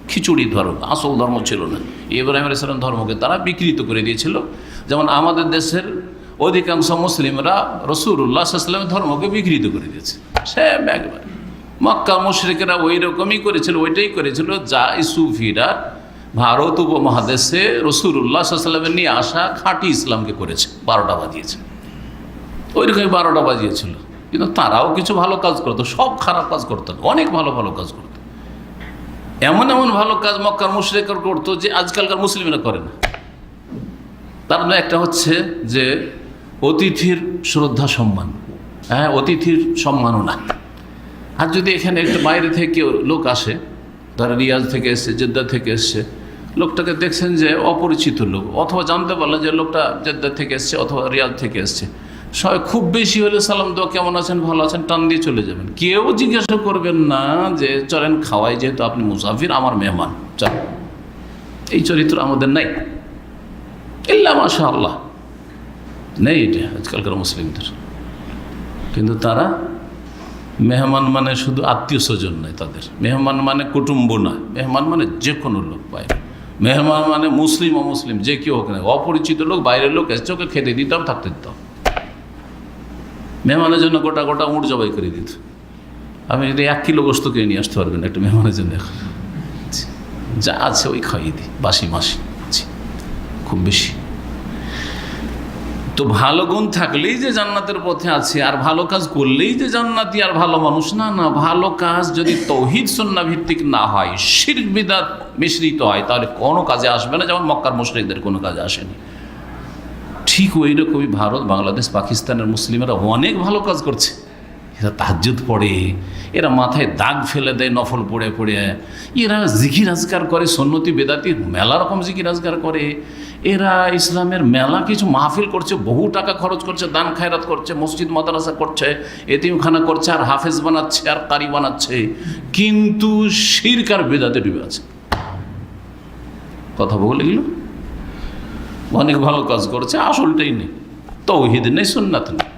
খিচুড়ি ধর্ম, আসল ধর্ম ছিল না। ইব্রাহিম আলাইহিস সালাম ধর্মকে তারা বিকৃত করে দিয়েছিল, যেমন আমাদের দেশের অধিকাংশ মুসলিমরা রাসূলুল্লাহ সাল্লাল্লাহু আলাইহি ওয়াসাল্লামের ধর্মকে বিকৃত করে দিয়েছে। সে একবারে মক্কা মুশরিকেরা ওই রকমই করেছিল, ওইটাই করেছিল যা সুফিরা ভারত উপমহাদেশে রাসূলুল্লাহ সাল্লাল্লাহু আলাইহি ওয়াসাল্লামের নিয়ে আসা খাঁটি ইসলামকে করেছে, 12টা বাজিয়েছে, ওই রকমই 12টা বাজিয়েছিল। কিন্তু তারাও কিছু ভালো কাজ করতো, সব খারাপ কাজ করতো না, অনেক ভালো ভালো কাজ করতো। এমন এমন ভালো কাজ মক্কার মুশরিকরা করতো যে আজকালকার মুসলিমরা করে না। তার মধ্যে একটা হচ্ছে যে অতিথির শ্রদ্ধা সম্মান, হ্যাঁ অতিথির সম্মাননা। আর যদি এখানে একটা বাইরে থেকে লোক আসে, তারা রিয়াজ থেকে এসছে, জেদ্দা থেকে এসছে, লোকটাকে দেখছেন যে অপরিচিত লোক, অথবা জানতে পারলেন যে লোকটা জেদ্দা থেকে এসছে অথবা রিয়াজ থেকে এসছে, সবাই খুব বেশি হলে সালাম দেওয়া, কেমন আছেন, ভালো আছেন, টান দিয়ে চলে যাবেন। কেউ জিজ্ঞাসা করবেন না যে চলেন খাওয়াই, যেহেতু আপনি মুসাফির, আমার মেহমান, চল। এই চরিত্র আমাদের নাই, ইল্লা মাশাআল্লাহ নেই এটা আজকালকার মুসলিমদের। কিন্তু তারা মেহমান মানে শুধু আত্মীয় স্বজন নয়, তাদের মেহমান মানে কুটুম্ব নয়, মেহমান মানে যে কোনো লোক বাইরে, মেহমান মানে মুসলিম অমুসলিম যে কেউ হোক না, অপরিচিত লোক বাইরের লোক এসে ওকে খেতে দিতাম, থাকতে দিতাম। মেহমানের জন্য গোটা গোটা উঁট জবাই করে দিত। আপনি যদি 1 কিলো গোস্ত কিনে নিয়ে আসতে পারবেন একটা মেহমানের জন্য, এখন যা আছে ওই খাইয়ে দিই, বাসি মাসি খুব বেশি। তো ভালো গুণ থাকলেই যে জান্নাতের পথে আছে, আর ভালো কাজ করলেই যে জান্নাতি আর ভালো মানুষ, না না। ভালো কাজ যদি তৌহিদ সুন্নাহ ভিত্তিক না হয়, শিরক বিদআত মিশ্রিত হয়, তাহলে কোনো কাজে আসবে না, যেমন মক্কার মুশরিকদের কোনো কাজে আসেনি। ঠিক ওই রকমই ভারত, বাংলাদেশ, পাকিস্তানের মুসলিমরা অনেক ভালো কাজ করছে। এরা তাহাজ্জুদ পড়ে, এরা মাথায় দাগ ফেলে দেয় নফল পড়ে পড়ে, এরা জিকির আজকার করে, সুন্নতি বেদাতি মেলা রকম জিকির আজকার করে, এরা ইসলামের মেলা কিছু মাহফিল করছে, বহু টাকা খরচ করছে, দান খায়রাত করছে, মসজিদ মাদ্রাসা করছে, এতিমখানা করছে, আর হাফেজ বানাচ্ছে, আর কারি বানাচ্ছে, কিন্তু শিরক আর বেদাতে ডুবে আছে। কথা বলে গেল, অনেক ভালো কাজ করছে, আসলটাই নেই, তৌহিদ নেই, সুন্নাত নেই,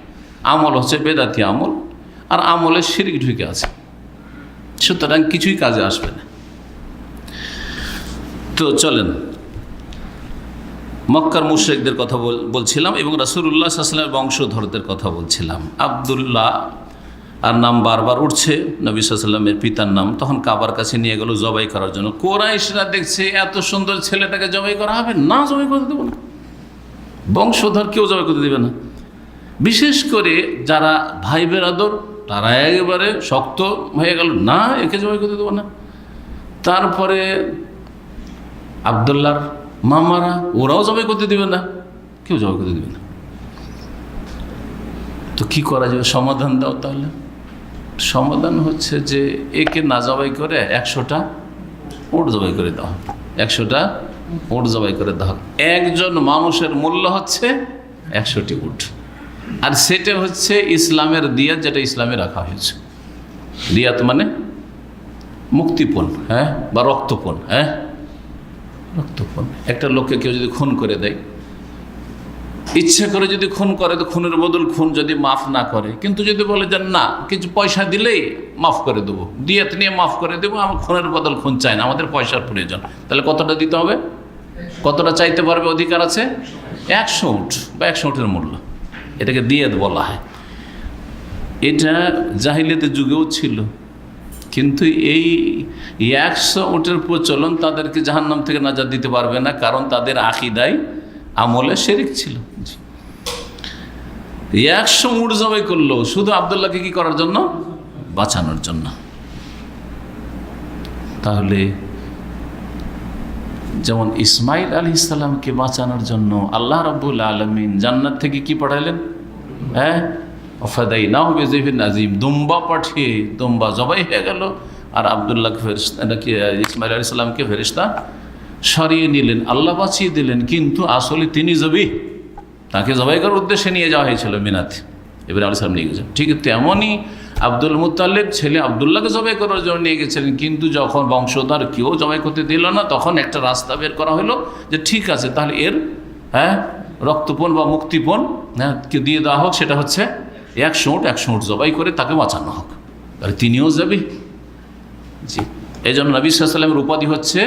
আমল হচ্ছে বেদাতি আমল, আর আমলে শিরক ঢুকে আছে, সুতরাং কিছুই কাজে আসবে না। তো চলেন, মক্কার মুশরিকদের কথা বলছিলাম এবং রাসূলুল্লাহ সাল্লাল্লাহু আলাইহি ওয়াসাল্লামের বংশধরদের কথা বলছিলাম। আব্দুল্লাহ আর নাম বারবার উঠছে, নবী সাল্লাল্লাহু আলাইহি ওয়াসাল্লামের পিতার নাম। তখন কাবার কাছে নিয়ে গেল জবাই করার জন্য। কুরাইশরা দেখছে এত সুন্দর ছেলেটাকে জবাই করা হবে না, জবাই করতে দেবো না, বংশধর কেউ জবাই করতে দেবে না। বিশেষ করে যারা ভাই বেরাদর তারা একেবারে শক্ত হয়ে গেল, না একে জবাই করতে দেবো না। তারপরে আবদুল্লাহর মামারা, ওরাও জবাই করতে দেবে না, কেউ জবাই করতে দেবে না। তো কি করা যাবে, সমাধান দাও। তাহলে সমাধান হচ্ছে যে একে না জবাই করে 100টা উট জবাই করে দাও, 100টা উট জবাই করে দাও। একজন মানুষের মূল্য হচ্ছে 100টি উট, আর সেটা হচ্ছে ইসলামের দিয়াত, যেটা ইসলামে রাখা হয়েছে। দিয়াত মানে মুক্তিপণ, হ্যাঁ, বা রক্তপণ। হ্যাঁ, রক্তপণ। একটা লোককে কেউ যদি খুন করে দেয়, ইচ্ছা করে যদি খুন করে, তো খুনের বদল খুন যদি মাফ না করে, কিন্তু যদি বলে যে না কিছু পয়সা দিলেই মাফ করে দেবো, দিয়াত নিয়ে মাফ করে দেবো, আমার খুনের বদল খুন চাই না, আমাদের পয়সার প্রয়োজন, তাহলে কতটা দিতে হবে, কতটা চাইতে পারবে, অধিকার আছে 100 উট বা 100 উটের মূল্য, এটাকে দিয়াত বলা হয়। এটা জাহিলিয়াতের যুগেও ছিল, কিন্তু এই 100 উটের প্রচলন তাদেরকে জাহান্নাম থেকে নাজাত দিতে পারবে না, কারণ তাদের আকীদায় আমলে শিরক ছিল। 100 উট জবাই করলো শুধু আব্দুল্লাহকে কি করার জন্য, বাঁচানোর জন্য। তাহলে যেমন ইসমাইল আলাইহিস সালামকে বাঁচানোর জন্য আল্লাহ রাব্বুল আলামিন জান্নাত থেকে কি পাঠালেন, হ্যাঁ, ফাদাইনাহু বিযিবহিন আযীম, দুম্বা পাঠিয়ে দুম্বা জবাই হয়ে গেল, আর আব্দুল্লাহকে ফেরেশতা, নাকি ইসমাইল আলাইহিস সালামকে ফেরেশতা সরিয়ে নিলেন, আল্লাহ বাঁচিয়ে দিলেন। কিন্তু আসলে তিনি জবি, তাকে জবাই করার উদ্দেশ্যে নিয়ে যাওয়া হয়েছিল মিনাতে, এবারে আলাইহিস সালাম নিয়ে গেছেন। ঠিক তেমনই আব্দুল মুত্তালিব ছেলে আব্দুল্লাহকে জবাই করার জন্য নিয়ে গেছিলেন, কিন্তু যখন বংশধর কেউ জবাই করতে দিল না, তখন একটা রাস্তা বের করা হলো যে ঠিক আছে, তাহলে এর, হ্যাঁ, রক্তপণ বা মুক্তিপণ, হ্যাঁ, দিয়ে দেওয়া হোক, সেটা হচ্ছে 100 উট জবাই করে তাকে বাঁচানো হোক, তাহলে তিনিও যাবি। জি, এই জন্য নবী সাল্লাল্লাহু আলাইহি ওয়াসাল্লামের উপাধি হচ্ছে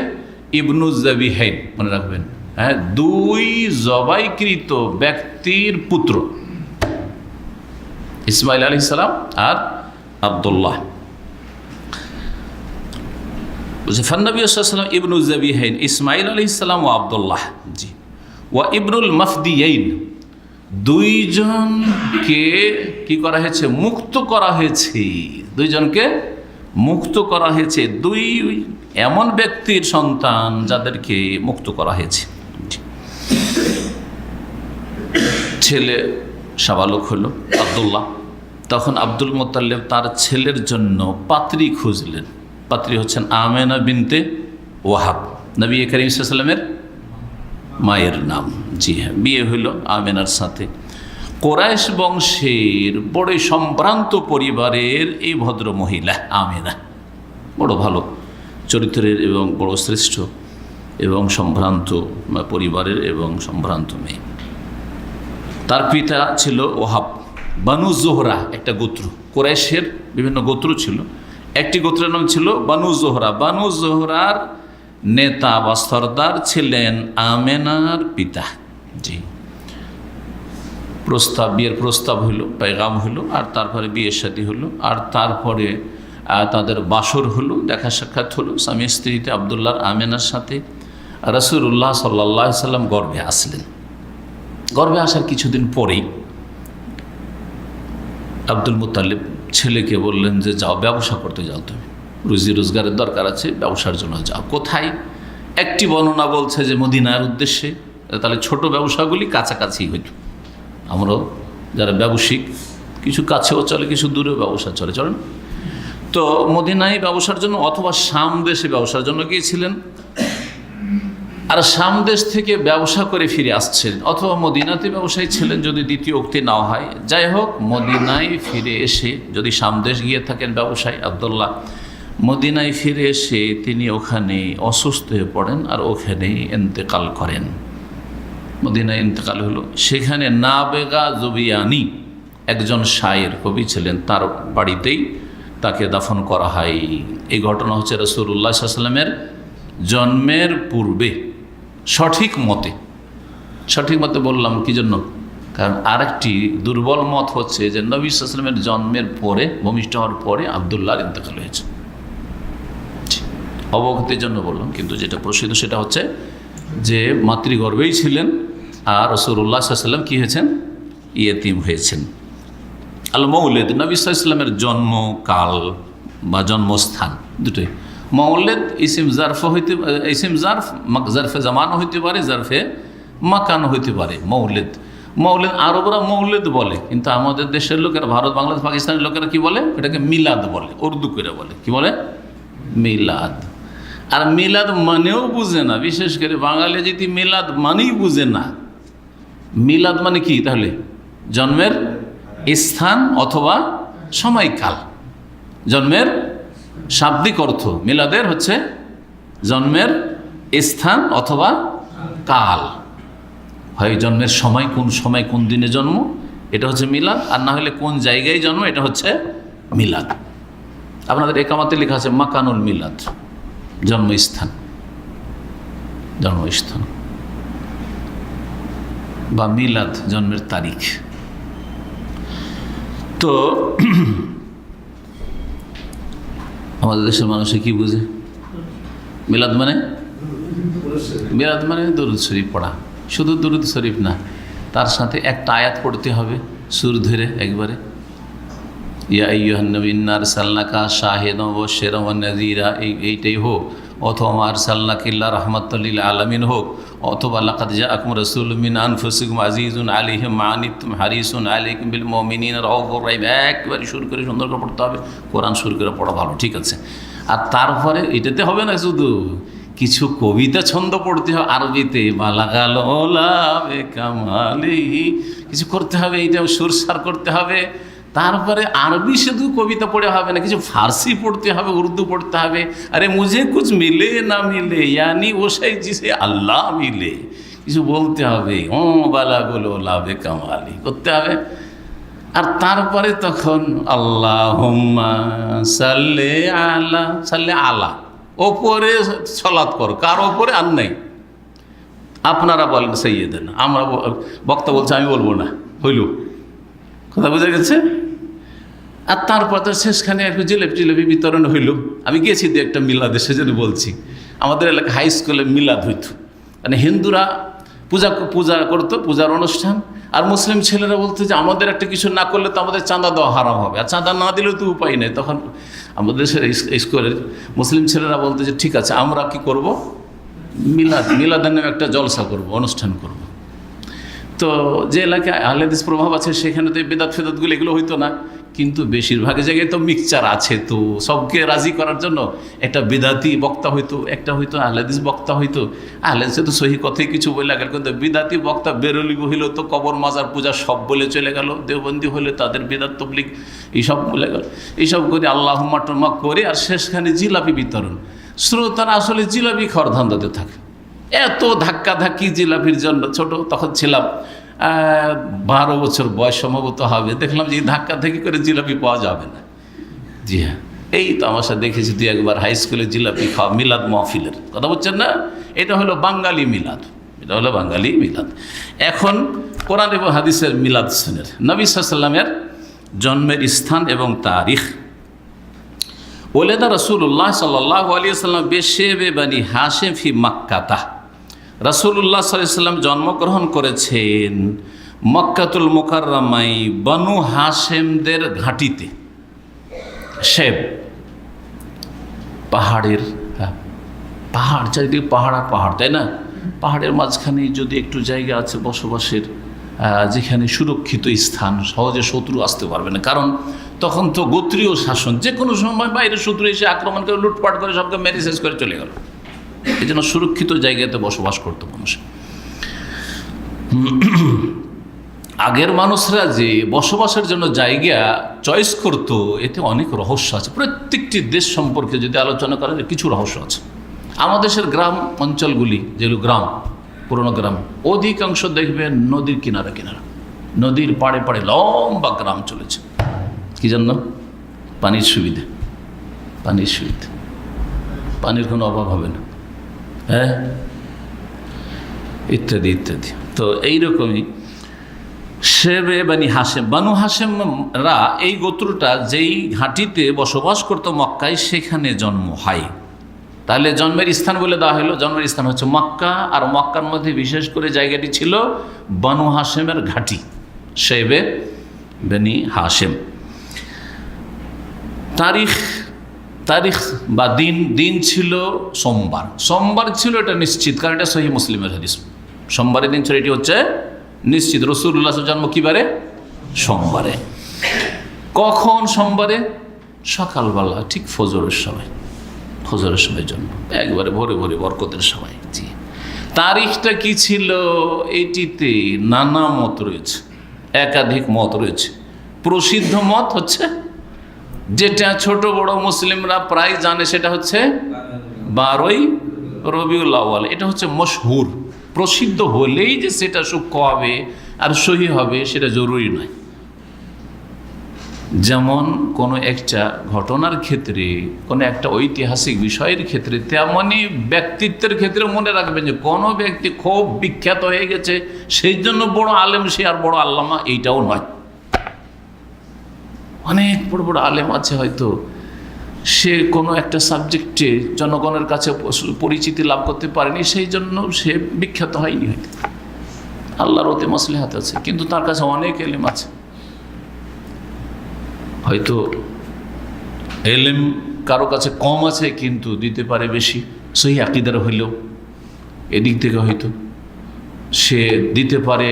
ইবনুজ যাবিহাইন, মনে রাখবেন, হ্যাঁ, 2 জবাইকৃত ব্যক্তির পুত্র, ইসমাইল আলাইহিস সালাম আর আব্দুল্লাহ। ফান্নবী সাল্লাল্লাহু আলাইহি ওয়াসাল্লাম ইবনুজ যাবিহাইন, ইসমাইল আলাইহিস সালাম ও আব্দুল্লাহ। জি, ওয়া ইবনুল মাফদিয়াইন, 2 জনকে কি করা হয়েছে, মুক্ত করা হয়েছে, 2 জনকে মুক্ত করা হয়েছে, 2 এমন ব্যক্তির সন্তান যাদেরকে মুক্ত করা হয়েছে। ছেলে সাবালক হলো আব্দুল্লাহ, তখন আব্দুল মুত্তালিব তার ছেলের জন্য পাত্রী খুঁজলেন। পাত্রী হচ্ছেন আমেনা বিনতে ওয়াহাব, নবী করিম সাল্লাল্লাহু আলাইহি ওয়াসাল্লামের মায়ের নাম। জি হ্যাঁ, বিয়ে হইল আমেনার সাথে। কোরাইশ বংশের বড় সম্ভ্রান্ত পরিবারের এই ভদ্র মহিলা আমেনা, বড় ভালো চরিত্রের এবং বড় শ্রেষ্ঠ এবং সম্ভ্রান্ত পরিবারের এবং সম্ভ্রান্ত মেয়ে। তার পিতা ছিল ওহাব, বানু জোহরা একটা গোত্র, কোরাইশের বিভিন্ন গোত্র ছিল, একটি গোত্রের নাম ছিল বানু জোহরা। বানু জোহরার নেতা বা সর্দার ছিলেন আমেনার পিতা। জি, বিয়ের প্রস্তাব হইল, পেগাম হইল, আর তারপরে বিয়ের শাদী হলো, আর তারপরে তাদের বাসর হলো, দেখা সাক্ষাৎ হলো স্বামী স্ত্রীতে আব্দুল্লাহর আমেনার সাথে। রাসূলুল্লাহ সাল্লাল্লাহু আলাইহি সাল্লাম গর্ভে আসলেন। গর্ভে আসার কিছুদিন পরেই আব্দুল মুত্তালিব ছেলেকে বললেন যে যাও, ব্যবসা করতে যাও, তুমি রুজি রোজগারের দরকার আছে, ব্যবসার জন্য যাও। কোথায়? একটি বর্ণনা বলছে যে মদিনার উদ্দেশ্যে, তাহলে ছোট ব্যবসাগুলি কাছাকাছি হইত। আমরাও যারা ব্যবসায়িক, কিছু কাছেও চলে, কিছু দূরেও ব্যবসা চলে, চলেন। তো মদিনায় ব্যবসার জন্য অথবা শাম দেশে ব্যবসার জন্য গিয়েছিলেন, আর শাম দেশ থেকে ব্যবসা করে ফিরে আসছেন, অথবা মদিনাতে ব্যবসায়ী ছিলেন যদি দ্বিতীয় উক্তি না হয়। যাই হোক, মদিনায় ফিরে এসে, যদি শাম দেশ গিয়ে থাকেন ব্যবসায়ী আব্দুল্লাহ, মদিনায় ফিরে এসে তিনি ওখানে অসুস্থ হয়ে পড়েন আর ওখানেই ইন্তেকাল করেন। মদিনায় ইন্তেকাল হলো। সেখানে নাবেগা জুবিয়ানি একজন শায়ের কবি ছিলেন, তার বাড়িতেই তাকে দাফন করা হয়। এই ঘটনা হচ্ছে রাসূলুল্লাহ সাল্লাল্লাহু আলাইহি ওয়াসাল্লামের জন্মের পূর্বে। সঠিক মতে বললাম কি জন্য, কারণ আরেকটি দুর্বল মত হচ্ছে যে নবী সাল্লাল্লাহু আলাইহি ওয়াসাল্লামের জন্মের পরে, ভূমিষ্ঠ হওয়ার পরে আব্দুল্লাহর ইন্তেকাল হয়েছে। অবগতির জন্য বললাম, কিন্তু যেটা প্রসিদ্ধ সেটা হচ্ছে যে মাতৃগর্ভেই ছিলেন, আর রাসূলুল্লাহ সাল্লাল্লাহু আলাইহি ওয়াসাল্লাম কি হয়েছেন, ইয়েতিম হয়েছেন। আল মৌলেদ, নবী সাল্লাল্লাহু আলাইহি ওয়াসাল্লামের জন্মকাল বা জন্মস্থান দুটোই। মৌলেদ ইসিম জারফ হইতে, ইসিম জারফ জারফে জামানও হইতে পারে, জারফে মাকানও হইতে পারে। মৌলেদ, মৌলেদ আরবরা মৌলেদ বলে, কিন্তু আমাদের দেশের লোকেরা, ভারত, বাংলাদেশ, পাকিস্তানের লোকেরা কি বলে? এটাকে মিলাদ বলে, উর্দু করে বলে। কি বলে? মিলাদ। আর মিলাদ মানেও বুঝে না, বিশেষ করে বাঙালি যদি মিলাদ মানেই বুঝে না। মিলাদ মানে কি তাহলে? জন্মের স্থান অথবা সময়কাল। জন্মের শাব্দিক অর্থ মিলাদের হচ্ছে জন্মের স্থান অথবা কাল, হয় জন্মের সময়, কোন সময় কোন দিনে জন্ম, এটা হচ্ছে মিলাদ। আর না হলে কোন জায়গায় জন্ম, এটা হচ্ছে মিলাদ। আপনাদের একামাতে লেখা আছে মাকানুল মিলাদ, জন্মস্থান, জন্মস্থান বা মিলাদ, জন্মের তারিখ। তো আমাদের দেশের মানুষে কি বুঝে মিলাদ মানে? মিলাদ মানে দরুদ শরীফ পড়া। শুধু দরুদ শরীফ না, তার সাথে একটা আয়াত পড়তে হবে সুর ধরে একবারে, ইয়া আইয়ুহান নবী ইন্না আরসালনাকা শাহিদান ওয়া বাশশিরান ওয়া নাযীরা, এইটাই হোক, অথবা আরসালনাকা ইল্লা রাহমাতাল লিল আলামিন হোক, অথবা লাকাদ জাআকুম রাসূলুম মিন আনফুসিকুম আজিজুন আলাইহি মা আনিতুম হারিসুন আলাইকুম বিল মুমিনিনা রাউফুর রাহিম। একবারে শুরু করে সুন্দর করে পড়তে হবে। কোরআন শুরু করে পড়া ভালো, ঠিক আছে। আর তারপরে এটাতে হবে না, শুধু কিছু কবিতা ছন্দ পড়তে হবে আরবিতে, বালাগাল ওলা বে কামালিহি, কিছু করতে হবে, এইটা সুরসার করতে হবে। তারপরে আরবি শুধু কবিতা পড়ে হবে না, কিছু ফার্সি পড়তে হবে, উর্দু পড়তে হবে। আরে মুঝে কুছ মিলে না মিলে, ইয়ানি ওসাই জিসে আল্লাহ মিলে, কিছু বলতে হবে। ও বালাগুল ওলা বে কামালি করতে হবে। আর তারপরে তখন আল্লাহুম্মা সাল্লি আলা, সাল্লি আলা, ওপরে সালাত কর, কার ওপরে? আর নাই, আপনারা বলেন সাইয়্যিদানা, আমরা বক্তা বলছে, আমি বলবো না, হইল কথা বোঝা গেছে। আর তারপর তো শেষখানে একটু জিলেপি টিলেপি বিতরণ হইল। আমি গিয়েছি দু একটা মিলাদে, সেজন্য বলছি। আমাদের এলাকায় হাই স্কুলে মিলাদ হইত, মানে হিন্দুরা পূজা করতো, পূজার অনুষ্ঠান। আর মুসলিম ছেলেরা বলতো যে আমাদের একটা কিছু না করলে তো আমাদের চাঁদা দেওয়া হারাম হবে, আর চাঁদা না দিলেও তো উপায় নেই। তখন আমাদের দেশের স্কুলের মুসলিম ছেলেরা বলতো যে ঠিক আছে, আমরা কি করব, মিলাদের নামে একটা জলসা করব, অনুষ্ঠান করব। তো যে এলাকায় আহলে হাদিস প্রভাব আছে সেখানে তো বেদাত ফেদাতগুলো এগুলো হইতো না, কিন্তু বেশিরভাগ জায়গায় তো মিক্সচার আছে। তো সবকে রাজি করার জন্য একটা বেদাতি বক্তা হইতো, একটা হইতো আহলে হাদিস বক্তা হইতো। আহলে হাদিসে তো সহি কথাই কিছু বলে গেল, কিন্তু বেদাতি বক্তা বেরোলি হইল তো কবর মাজার পূজা সব বলে চলে গেল। দেওবন্দি হলে তাদের বেদাত তবলিগ এইসব বলে গেল। এইসব করে আল্লাহুম্মা টুম্মা করে আর শেষখানে জিলাপি বিতরণ। শ্রোতারা আসলে জিলাপি খাওয়ার ধান্দাতে থাকে। এত ধাক্কাধাক্কি জিলাপির জন্য, ছোট তখন ছিলাম, 12 বছর বয়স সম্ভবত হবে, দেখলাম যে ধাক্কাধাক্কি করে জিলাপি পাওয়া যাবে না। জি হ্যাঁ, এই তামাশা দেখেছি তুই একবার হাই স্কুলে জিলাপি খাওয়া, মিলাদ মাহফিলের কথা বলছেন না? এটা হলো বাঙালি মিলাদ, এটা হলো বাঙালি মিলাদ। এখন কোরআন এবং হাদিসের মিলাদ শুনের, নবী সাল্লাল্লাহু আলাইহি ওয়াসাল্লামের জন্মের স্থান এবং তারিখ। ওলেদা রাসূলুল্লাহ সাল্লাল্লাহু আলাইহি ওয়াসাল্লাম বেশেবে বানি হাশিম ফি মাক্কাতা, রাসূলুল্লাহ সাল্লাল্লাহু আলাইহি ওয়াসাল্লাম জন্মগ্রহণ করেছেন মক্কাতুল মুকাররমায় বনু হাশেমদের ঘাঁটিতে। শেব পাহাড়ের, পাহাড় চারিদিকে পাহাড় আর পাহাড়, তাই না? পাহাড়ের মাঝখানে যদি একটু জায়গা আছে বসবাসের, যেখানে সুরক্ষিত স্থান, সহজে শত্রু আসতে পারবে না। কারণ তখন তো গোত্রীয় শাসন, যে কোনো সময় বাইরে শত্রু এসে আক্রমণ করে লুটপাট করে সবকে মেরে শেষ করে চলে গেল। এই জন্য সুরক্ষিত জায়গাতে বসবাস করতো মানুষ। আগের মানুষরা যে বসবাসের জন্য জায়গা চয়েস করতো, এতে অনেক রহস্য আছে। প্রত্যেকটি দেশ সম্পর্কে যদি আলোচনা করা যায়, কিছু রহস্য আছে। আমাদের দেশের গ্রাম অঞ্চলগুলি, যেগুলো গ্রাম, পুরোনো গ্রাম, অধিকাংশ দেখবেন নদীর কিনারা কিনারা, নদীর পাড়ে পাড়ে লম্বা গ্রাম চলেছে। কি জন্য? পানির সুবিধা, পানির সুবিধা, পানির কোনো অভাব হবে না, হ্যাঁ, ইত্যাদি ইত্যাদি। তো এইরকমই শেবে বানি হাশেম, বানু হাশেমরা এই গোত্রটা যেই ঘাঁটিতে বসবাস করতো মক্কায়, সেখানে জন্ম হয়। তাহলে জন্মের স্থান বলে দেওয়া হলো, জন্মের স্থান হচ্ছে মক্কা। আর মক্কার মধ্যে বিশেষ করে জায়গাটি ছিল বানু হাশেমের ঘাঁটি, শেবে বানি হাশেম। তারিখ তারিখ বা দিন ছিল সোমবার। সোমবার ছিল এটা নিশ্চিত, কারণ এটা সহিহ মুসলিমের হাদিস। সোমবারের দিন ছিল, এটি হচ্ছে নিশ্চিত। রাসূলুল্লাহ জন্ম কী বারে? সোমবারে। কখন সোমবারে? সকালবেলা, ঠিক ফজরের সময়। ফজরের সময় জন্ম, একবারে ভোরে ভোরে বরকতের সময়। জি। তারিখটা কি ছিল, এটিতে নানা মত রয়েছে, একাধিক মত রয়েছে। প্রসিদ্ধ মত হচ্ছে, যেটা ছোট বড় মুসলিমরা প্রায় জানে, সেটা হচ্ছে 12ই রবিউল আউয়াল। এটা হচ্ছে মশহুর, প্রসিদ্ধ হলেই যে সেটা সূক্ষ্ম হবে আর সহি হবে সেটা জরুরি নয়। যেমন কোনো একটা ঘটনার ক্ষেত্রে, কোনো একটা ঐতিহাসিক বিষয়ের ক্ষেত্রে, তেমনই ব্যক্তিত্বের ক্ষেত্রে মনে রাখবেন যে কোনো ব্যক্তি খুব বিখ্যাত হয়ে গেছে সেই জন্য বড় আলেম সে আর বড় আল্লামা, এইটাও নয়। অনেক বড় বড় আলেম আছে, হয়তো সে কোনো একটা সাবজেক্টে জনগণের কাছে পরিচিতি লাভ করতে পারেনি, সেই জন্য সে বিখ্যাত হয়নি। হয়তো আল্লাহর ওতে মাসলিহাত আছে, কিন্তু তার কাছে অনেক এলেম আছে। হয়তো এলেম কারো কাছে কম আছে, কিন্তু দিতে পারে বেশি, সেই আকীদার হইলেও এদিক থেকে হয়তো সে দিতে পারে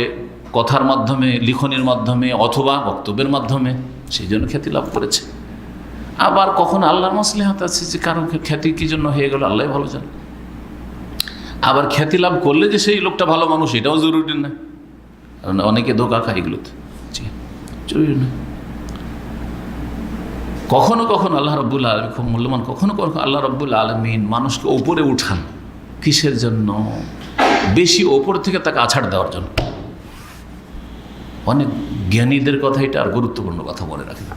কথার মাধ্যমে, লিখনের মাধ্যমে, অথবা বক্তব্যের মাধ্যমে, সেই জন্য খ্যাতি লাভ করেছে। আবার কখন আল্লাহর মাসলিহাত আছে যে কারো খ্যাতি কী জন্য হয়ে গেল আল্লাহ ভালো জানে। আবার খ্যাতি লাভ করলে যে সেই লোকটা ভালো মানুষ, এটাও জরুরি না, কারণ অনেকে ধোঁকা খায় এগুলোতে। জরুরি না। কখনো কখনো আল্লাহ রাব্বুল আলামিন, খুব মূল্যবান, কখনো কখনো আল্লাহ রাব্বুল আলামিন মানুষকে ওপরে উঠান। কিসের জন্য? বেশি ওপর থেকে তাকে আছাড় দেওয়ার জন্য। অনেক জ্ঞানীদের কথা এটা, আর গুরুত্বপূর্ণ কথা মনে রাখেন।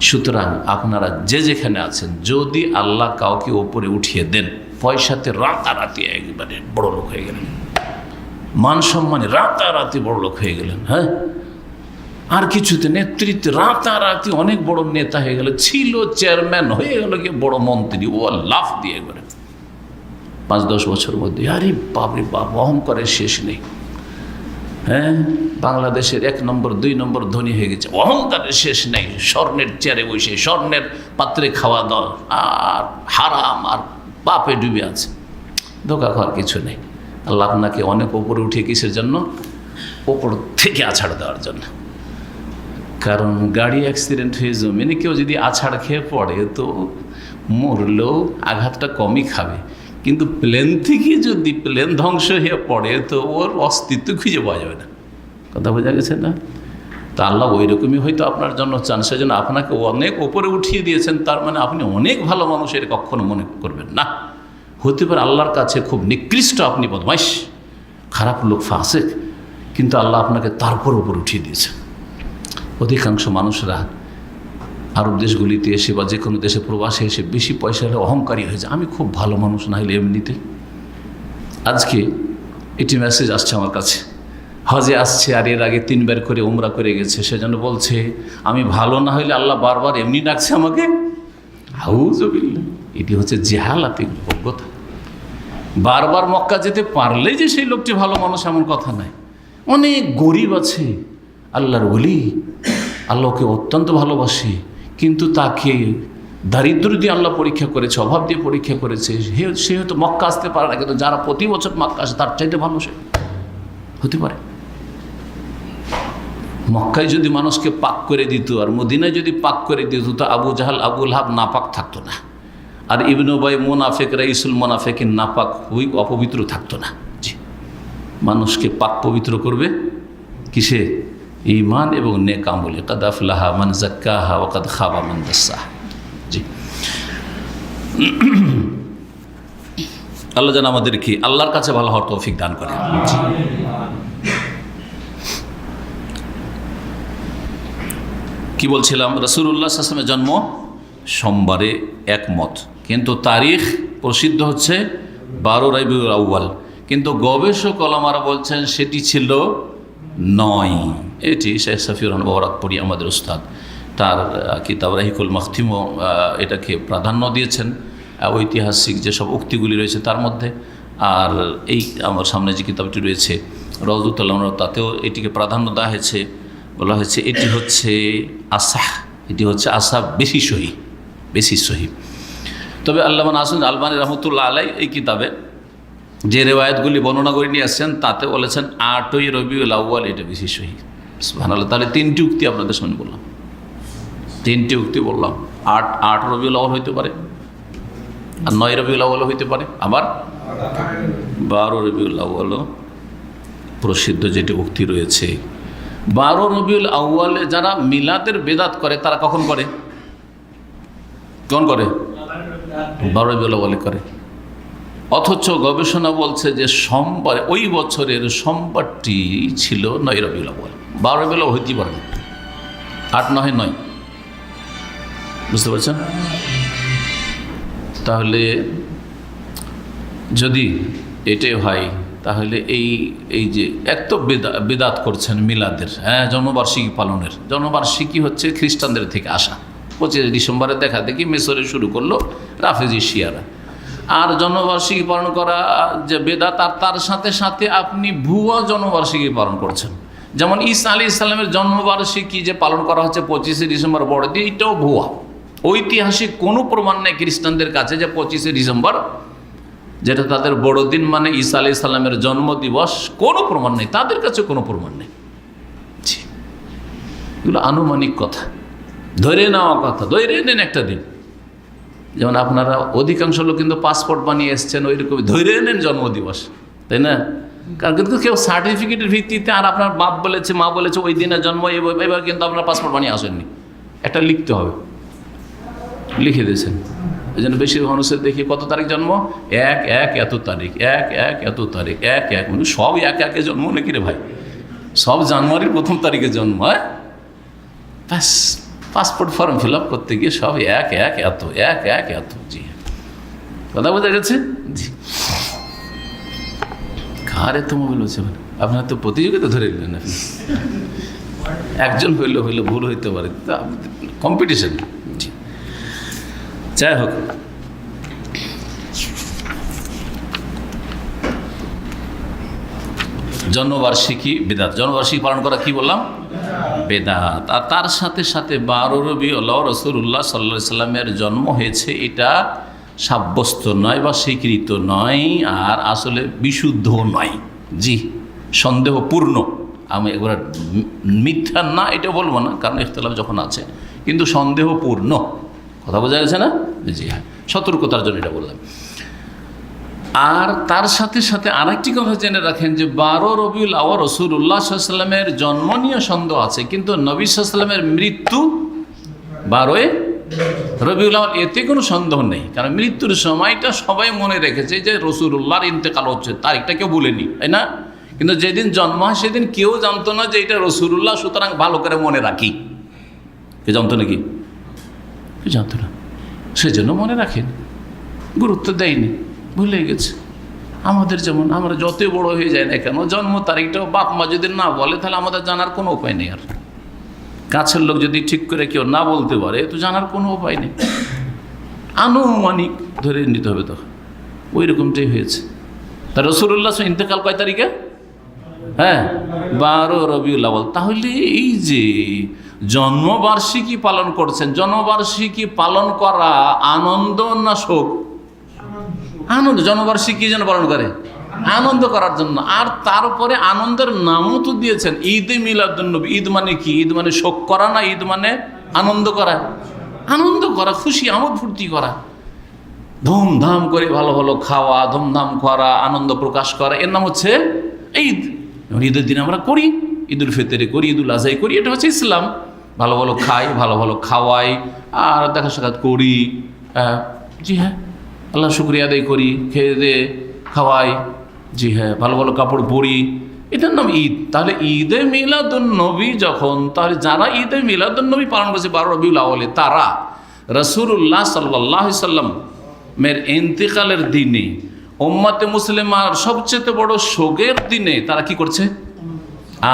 সুতরাং আপনারা যে যেখানে আছেন, যদি আল্লাহ কাউকে ওপরে উঠিয়ে দেন, পয়সাতে রাতারাতি একবারে বড় লোক হয়ে গেলেন, মান সম্মানে রাতারাতি বড় লোক হয়ে গেলেন, হ্যাঁ, আর কিছুতে নেতৃত্বে রাতারাতি অনেক বড় নেতা হয়ে গেল, ছিল চেয়ারম্যান হয়ে গেল, কি বড় মন্ত্রী, ও লাফ দিয়ে একবারে 5-10 বছর মধ্যে। আরে বাপরে বাপ, অহংকারের শেষ নেই। হ্যাঁ, বাংলাদেশের 1 নম্বর 2 নম্বর ধনী হয়ে গেছে, অহংকারের শেষ নেই। স্বর্ণের চেয়ারে বসে, স্বর্ণের পাত্রে খাওয়া দাওয়া, আর হারাম আর পাপে ডুবে আছে। ধোঁকা খাওয়ার কিছু নেই। আল্লাহ আপনাকে অনেক ওপরে উঠে, কিসের জন্য? ওপর থেকে আছাড় দেওয়ার জন্য। কারণ গাড়ি অ্যাক্সিডেন্ট হয়ে জমিনে কেউ যদি আছাড় খেয়ে পড়ে, তো মরলেও আঘাতটা কমই খাবে, কিন্তু প্লেন থেকে যদি প্লেন ধ্বংস হয়ে পড়ে, তো ওর অস্তিত্ব খুঁজে পাওয়া যাবে না। কথা বোঝা গেছে না? তা আল্লাহ ওই রকমই হয়তো আপনার জন্য চান, সেজন্য আপনাকে অনেক ওপরে উঠিয়ে দিয়েছেন। তার মানে আপনি অনেক ভালো মানুষ, এর কখনো মনে করবেন না। হতে পারে আল্লাহর কাছে খুব নিকৃষ্ট, আপনি বদমাইশ, খারাপ লোক, ফাসিক, কিন্তু আল্লাহ আপনাকে তারপর উপর উঠিয়ে দিয়েছেন। অধিকাংশ মানুষরা আরব দেশগুলিতে এসে বা যে কোনো দেশে প্রবাসে এসে বেশি পয়সা হলে অহংকারী হয়ে যায়। আমি খুব ভালো মানুষ, না হলে এমনিতে। আজকে এটি মেসেজ আসছে আমার কাছে, হজে আসছে, আর এর আগে 3 বার করে উমরা করে গেছে, সেজন্য বলছে আমি ভালো না হইলে আল্লাহ বারবার এমনি ডাকছে আমাকে। আউযুবিল্লাহ। এটি হচ্ছে জেহালাতে অজ্ঞতা। বারবার মক্কা যেতে পারলে যে সেই লোকটি ভালো মানুষ, এমন কথা নাই। অনেক গরিব আছে, আল্লাহর ওলি, আল্লাহকে অত্যন্ত ভালোবাসে, কিন্তু তাকে দারিদ্র দিয়ে আল্লাহ পরীক্ষা করেছে, অভাব দিয়ে পরীক্ষা করেছে। সে হয়তো মক্কা আসতে পারে না, কিন্তু যারা প্রতি বছর মক্কা আসে তার চাইতে ভালো সে হতে পারে। মক্কায় যদি মানুষকে পাক করে দিত আর মদিনায় যদি পাক করে দিত, তো আবু জাহাল, আবু লাহাব নাপাক থাকতো না, আর ইবনে উবাই, মুনাফিক, রাইসুল মুনাফিকিন নাপাক, ওই অপবিত্র থাকতো না। জি, মানুষকে পাক পবিত্র করবে কিসে? ঈমান এবং নেক আমলে। কাদ আফলাহা মান যাক্কাহা ওয়া কাদ খাবা মান দাসসাহা। জি, আল্লাহ যেন আমাদেরকে আল্লাহর কাছে ভালো হওয়ার তৌফিক দান করেন। কি বলছিলাম? রাসূলুল্লাহ সাল্লাল্লাহু আলাইহি ওয়াসাল্লামের জন্ম সোমবারে একমত, কিন্তু তারিখ প্রসিদ্ধ হচ্ছে 12 রবিউল আউয়াল, কিন্তু গবেষক ওলামারা বলছেন সেটি ছিল 9। এটি শেখ সাফিউর রহমান বহরাতপুরি, আমাদের উস্তাদ, তার কিতাব রাহিকুল মাখতিমও এটাকে প্রাধান্য দিয়েছেন, ঐতিহাসিক যেসব উক্তিগুলি রয়েছে তার মধ্যে। আর এই আমার সামনে যে কিতাবটি রয়েছে রওজাতুল আনওয়ার, তাতেও এটিকে প্রাধান্য দেওয়া হয়েছে। বলা হয়েছে এটি হচ্ছে আসাহ, এটি হচ্ছে আসাহ, বেশি সহি, বেশি সহি। তবে আল্লামা নাসিরুদ্দিন আলবানী রহমতুল্লাহ আলাই এই কিতাবে যে রেওয়ায়তগুলি বর্ণনা করে নিয়ে আসছেন তাতে বলেছেন 8ই রবিউল আউয়াল এটা বেশি সহি। সুবহানাল্লাহ। তাহলে 3টি উক্তি আপনাদের সামনে বললাম, 3টি উক্তি বললাম। 8 রবিউল আউয়াল হইতে পারে, আর 9 রবিউল আউয়াল হইতে পারে, আবার 12 রবিউল আউয়াল প্রসিদ্ধ যেটি উক্তি রয়েছে। 12 রবিউল আউয়ালে যারা মিলাদের বেদাত করে তারা কখন করে? কখন করে? 12 রবিউল আউয়ালে করে। অথচ গবেষণা বলছে যে সোমবার, ওই বছরের সোমবারটি ছিল 9 রবিউল আউয়াল। 12 রবিউল আউয়াল হইতে পারে না, 8, 9, 9। বুঝতে পারছেন? তাহলে যদি এটাই হয় তাহলে এই যে এক তো বেদাত করছেন মিলাদের, হ্যাঁ, জন্মবার্ষিকী পালনের। জন্মবার্ষিকী হচ্ছে খ্রিস্টানদের থেকে আসা। 25 ডিসেম্বরে দেখা দেখি মিশরে শুরু করলো রাফেজি শিয়ারা। আর জন্মবার্ষিকী পালন করা যে বেদাত, আর তার সাথে সাথে আপনি ভুয়া জন্মবার্ষিকী পালন করছেন। যেমন ঈসা আলাইহিস সালামের জন্মবার্ষিকী যে পালন করা হচ্ছে 25 ডিসেম্বর বড়দিন, এটাও ভুয়া। ঐতিহাসিক কোনো প্রমাণ নেই খ্রিস্টানদের কাছে যে 25 ডিসেম্বর যেটা তাদের বড়দিন মানে ঈসা আলাইহিস সালামের জন্মদিবস, কোনো প্রমাণ নেই, তাদের কাছে কোনো প্রমাণ নেই। এগুলো আনুমানিক কথা, ধরে নেওয়া কথা। ধরে নেন একটা দিন, যেমন আপনারা অধিকাংশ লোক কিন্তু পাসপোর্ট বানিয়ে এসছেন, ওই রকম ধরে নেন জন্মদিবস, তাই না? কারণ কিন্তু কেউ সার্টিফিকেটের ভিত্তিতে, আর আপনার বাপ বলেছে মা বলেছে ওই দিনে জন্ম, এবার কিন্তু আপনার পাসপোর্ট বানিয়ে আসেননি, একটা লিখতে হবে, লিখে দিয়েছেন। এই জন্য বেশিরভাগ মানুষের দেখি কত তারিখ জন্ম, 1 এত তারিখ, 1 এত তারিখ, 1 মানে সব 1 জন্ম নাকি রে ভাই? সব জানুয়ারির 1 তারিখে জন্ম, হ্যাঁ? ব্যাস, পাসপোর্ট ফর্ম ফিল আপ করতে গিয়ে সব 1 এত, 1 এত। জি, কথা বোঝা গেছে? জি। কার এত মোবাইল হচ্ছে? আপনার তো প্রতিযোগিতা ধরে নিলেন আপনি। একজন হইলে ভুল হইতে পারে, কম্পিটিশন। জি, যাই হোক, জন্মবার্ষিকী বেদাত। জন্মবার্ষিকী পালন করা কি বললাম? বেদাত। আর তার সাথে সাথে 12 রবিউল আউয়াল রাসূলুল্লাহ সাল্লাল্লাহু আলাইহি সাল্লামের জন্ম হয়েছে, এটা সাব্যস্ত নয় বা স্বীকৃত নয়, আর আসলে বিশুদ্ধ নয়। জি, সন্দেহপূর্ণ। আমি একবার মিথ্যা না এটা বলবো না, কারণ ইখতিলাফ যখন আছে, কিন্তু সন্দেহপূর্ণ। কথা বোঝা গেছে না? জি হ্যাঁ, সতর্কতার জন্য এটা বললাম। আর তার সাথে সাথে আরেকটি কথা জেনে রাখেন যে 12 রবিউল আউয়াল রাসূলুল্লাহ সাল্লাল্লাহু আলাইহি সাল্লামের জন্ম নিয়ে সন্দেহ আছে, কিন্তু নবী সাল্লাল্লাহু আলাইহি সাল্লামের মৃত্যু 12 রবিউল আউয়াল, এতে কোনো সন্দেহ নেই। কারণ মৃত্যুর সময়টা সবাই মনে রেখেছে যে রাসূলুল্লাহর ইন্তেকাল হচ্ছে, তারিখটা কেউ ভুলেনি, তাই না? কিন্তু যেদিন জন্ম হয় সেদিন কেউ জানতো না যে এটা রাসূলুল্লাহ, সুতরাং ভালো করে মনে রাখি। কেউ জানতো নাকি? কেউ জানতো না, সেজন্য মনে রাখেনি, গুরুত্ব দেয়নি, ভুলে গেছে। আমাদের যেমন আমরা যতই বড় হয়ে যায় না কেন, জন্ম তারিখটাও বাপ মা যদি না বলে তাহলে আমাদের জানার কোনো উপায় নেই। আর কাছের লোক যদি ঠিক করে কেউ না বলতে পারে তো জানার কোনো উপায় নেই, আনুমানিক ধরে নিতে হবে। তখন ওই রকমটাই হয়েছে। তা রাসূলুল্লাহ ইন্তেকাল কয় তারিখে? হ্যাঁ, 12 রবিউল আউয়াল। তাহলে এই যে জন্মবার্ষিকী পালন করছেন, জন্মবার্ষিকী পালন করা আনন্দ না শোক? আনন্দ। জন্মবার্ষিকী যেন পালন করে আনন্দ করার জন্য। আর তারপরে আনন্দের নামও তো দিয়েছেন ঈদে মিলাদুন্নবী। ঈদ মানে কি? ঈদ মানে শোক করা না, ঈদ মানে আনন্দ করা। আনন্দ করা, খুশি আমোদ ফুর্তি করা, ধুমধাম করে ভালো ভালো খাওয়া, ধুমধাম করা, আনন্দ প্রকাশ করা, এর নাম হচ্ছে ঈদ। ঈদের দিন আমরা করি, ঈদুল ফিতরে করি, ঈদুল আজহায় করি, এটা হচ্ছে ইসলাম। ভালো ভালো খাই, ভালো ভালো খাওয়াই, আর দেখা সাক্ষাৎ করি। জি হ্যাঁ, আল্লাহ শুকরিয়া আদায় করি, খেয়ে দে খাওয়াই। জি হ্যাঁ, ভালো ভালো কাপড় পরি, এটার নাম ঈদ। তাহলে ঈদে মিলাদুন্নবী যখন, তাহলে যারা ঈদে মিলাদুন্নবী পালন করছে 12 রবিউল আউয়ালে, তারা রাসূলুল্লাহ সাল্লাল্লাহু আলাইহি সাল্লামের ইন্তেকালের দিনে, উম্মতে মুসলিমার সবচেয়ে বড় শোকের দিনে তারা কি করছে?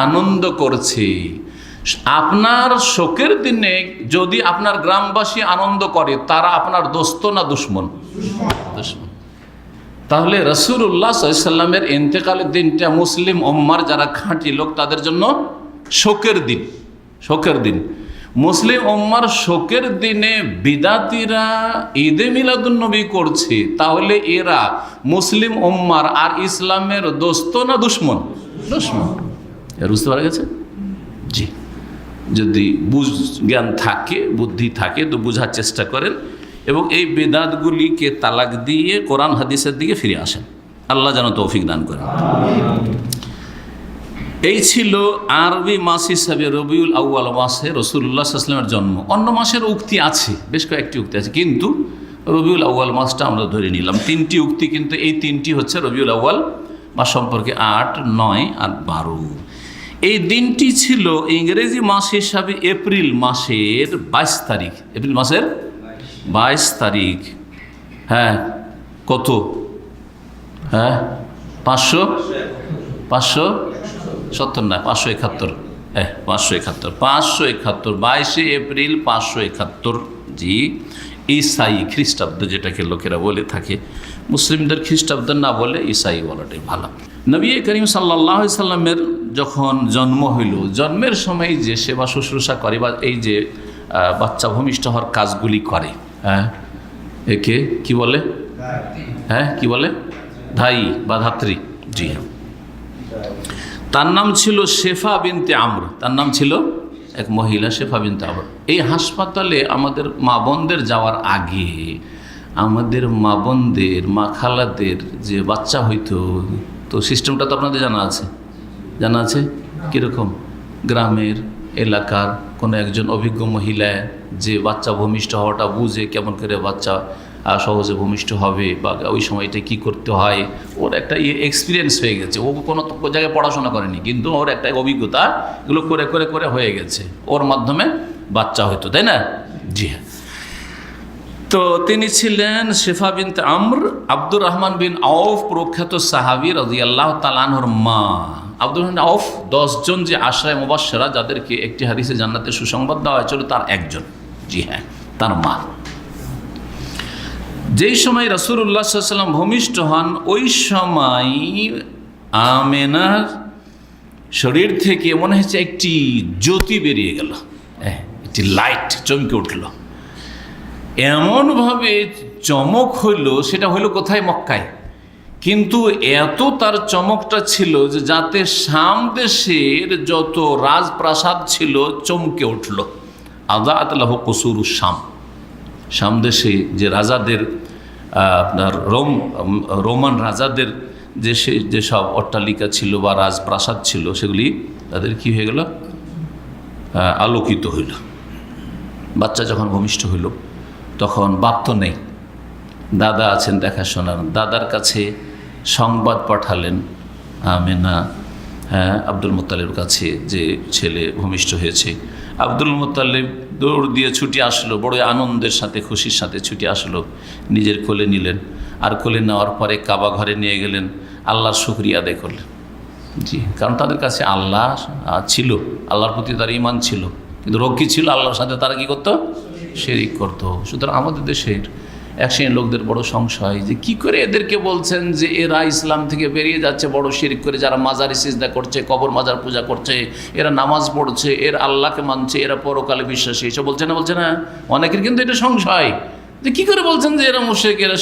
আনন্দ করছে। আপনার শোকের দিনে যদি আপনার গ্রামবাসী আনন্দ করে, তারা আপনার দোস্ত না দুশমন? দুশমন। তাহলে রাসূলুল্লাহ সাল্লাল্লাহু আলাইহি সাল্লামের ইন্তেকালের দিনটা মুসলিম উম্মার যারা খাঁটি লোক তাদের জন্য শোকের দিন, শোকের দিন। মুসলিম উম্মার শোকের দিনে বিদাতিরা ঈদে মিলাদুন্নবী করছে, তাহলে এরা মুসলিম উম্মার আর ইসলামের দোস্ত না দুশ্মন? দুশ্মন। এর বুঝতে পারা গেছে? জি, যদি জ্ঞান থাকে, বুদ্ধি থাকে তো বোঝার চেষ্টা করেন এবং এই বেদাতগুলিকে তালাক দিয়ে কোরআন হাদিসের দিকে ফিরে আসেন। আল্লাহ যেন তৌফিক দান করেন। এই ছিল আরবি মাস হিসাবে রবিউল আউয়াল মাসে রাসূলুল্লাহ সাল্লাল্লাহু আলাইহি ওয়াসাল্লামের জন্ম। অন্য মাসের উক্তি আছে, বেশ কয়েকটি উক্তি আছে, কিন্তু রবিউল আউয়াল মাসটা আমরা ধরে নিলাম। 3টি উক্তি, কিন্তু এই 3টি হচ্ছে রবিউল আউয়াল মাস সম্পর্কে, 8, 9 আর 12। এই দিনটি ছিল ইংরেজি মাস হিসাবে এপ্রিল মাসের 22 তারিখ। এপ্রিল মাসের 22 তারিখ। হ্যাঁ, কত? হ্যাঁ, 570 না, 571। 571, 22 এপ্রিল 571। জি, ঈসাই খ্রিস্টাব্দ যেটাকে লোকেরা বলে থাকে, মুসলিমদের খ্রিস্টাব্দ না বলে ঈসাই বলাটাই ভালো। নবী করিম সাল্লাল্লাহু আলাইহি সাল্লামের যখন জন্ম হইল, জন্মের সময় যে সেবা শুশ্রূষা করে বা এই যে বাচ্চা ভূমিষ্ঠ হওয়ার কাজগুলি করে, হ্যাঁ, একে কি বলে? হ্যাঁ, কি বলে? ধাই বা ধাত্রী। জি হ্যাঁ। তার নাম ছিল শেফা বিনতে আমর। তার নাম ছিল, এক মহিলা, শেফা বিনতে আমর। এই হাসপাতালে আমাদের মা বোনদের যাওয়ার আগে আমাদের মা বোনদের, মা খালাদের যে বাচ্চা হইতো, তো সিস্টেমটা তো আপনাদের জানা আছে? জানা আছে? কীরকম? গ্রামের এলাকার কোনো একজন অভিজ্ঞ মহিলা যে বাচ্চা ভূমিষ্ঠ হওয়াটা বুঝে, কেমন করে বাচ্চা সহজে ভূমিষ্ঠ হবে বা ওই সময়টা কি করতে হয়, ওর একটা এক্সপিরিয়েন্স হয়ে গেছে। ও কোনো জায়গায় পড়াশোনা করেনি, কিন্তু ওর একটা অভিজ্ঞতা, এগুলো করে করে করে হয়ে গেছে, ওর মাধ্যমে বাচ্চা হইতো, তাই না? জি হ্যাঁ। তো তিনি ছিলেন শেফা বিনতে আমর, আব্দুর রহমান বিন আউফ প্রখ্যাত সাহাবী রাদিয়াল্লাহু তাআলা আনহুর মা। আব্দুর রহমান আউফ 10 জন যে আশরায়ে মুবাশশারা, যাদেরকে একটি হাদিসে জান্নাতের সুসংবাদ দেওয়া হয়েছিল, তার একজন। জি হ্যাঁ, তার মা। যেই সময় রাসূলুল্লাহ সাল্লাল্লাহু আলাইহি ওয়াসাল্লাম ভূমিষ্ঠ হন, ওই সময় আমেনার শরীর থেকে মনে হচ্ছে একটি জ্যোতি বেরিয়ে গেল, একটি লাইট চমকে উঠল। এমনভাবে চমক হইল, সেটা হইল কোথায়? মক্কায়। কিন্তু এত তার চমকটা ছিল যে যাতে শাম দেশের যত রাজপ্রাসাদ ছিল চমকে উঠল। আযাআত লাহু কুসুরুশ শাম। শাম দেশে যে রাজাদের, আপনার রোমান রাজাদের যেসব অট্টালিকা ছিল বা রাজপ্রাসাদ ছিল, সেগুলি তাদের কি হয়ে গেল? আলোকিত হইল। বাচ্চা যখন ভূমিষ্ঠ হইল, তখন বাপ তো নেই, দাদা আছেন দেখাশোনার। দাদার কাছে সংবাদ পাঠালেন আমেনা, হ্যাঁ, আব্দুল মুত্তালিবের কাছে যে ছেলে ভূমিষ্ঠ হয়েছে। আব্দুল মুত্তালিব দৌড় দিয়ে ছুটে আসলো, বড় আনন্দের সাথে, খুশির সাথে ছুটে আসলো, নিজের কোলে নিলেন। আর কোলে নেওয়ার পরে কাবা ঘরে নিয়ে গেলেন, আল্লাহর শুকরিয়া আদায় করলেন। জি, কারণ তাদের কাছে আল্লাহ ছিল, আল্লাহর প্রতি তার ঈমান ছিল, কিন্তু রোগ কি ছিল? আল্লাহর সাথে তারা কী করতো? শিরক করতো। সুতরাং আমাদের দেশের এক শ্রেণীর লোকদের বড় সংশয় যে কি করে এদেরকে বলছেন যে এরা ইসলাম থেকে বেরিয়ে যাচ্ছে বড় শিরক করে, যারা মাজারে সিজদা করছে, কবর মাজার পূজা করছে, এরা নামাজ পড়ছে, এরা আল্লাহকে মানছে, এরা পরকালে বিশ্বাসী, এসব বলছে না? বলছে না? অনেকের কিন্তু এটা সংশয় যে কি করে বলছেন যে এরা মুশরিক, এরা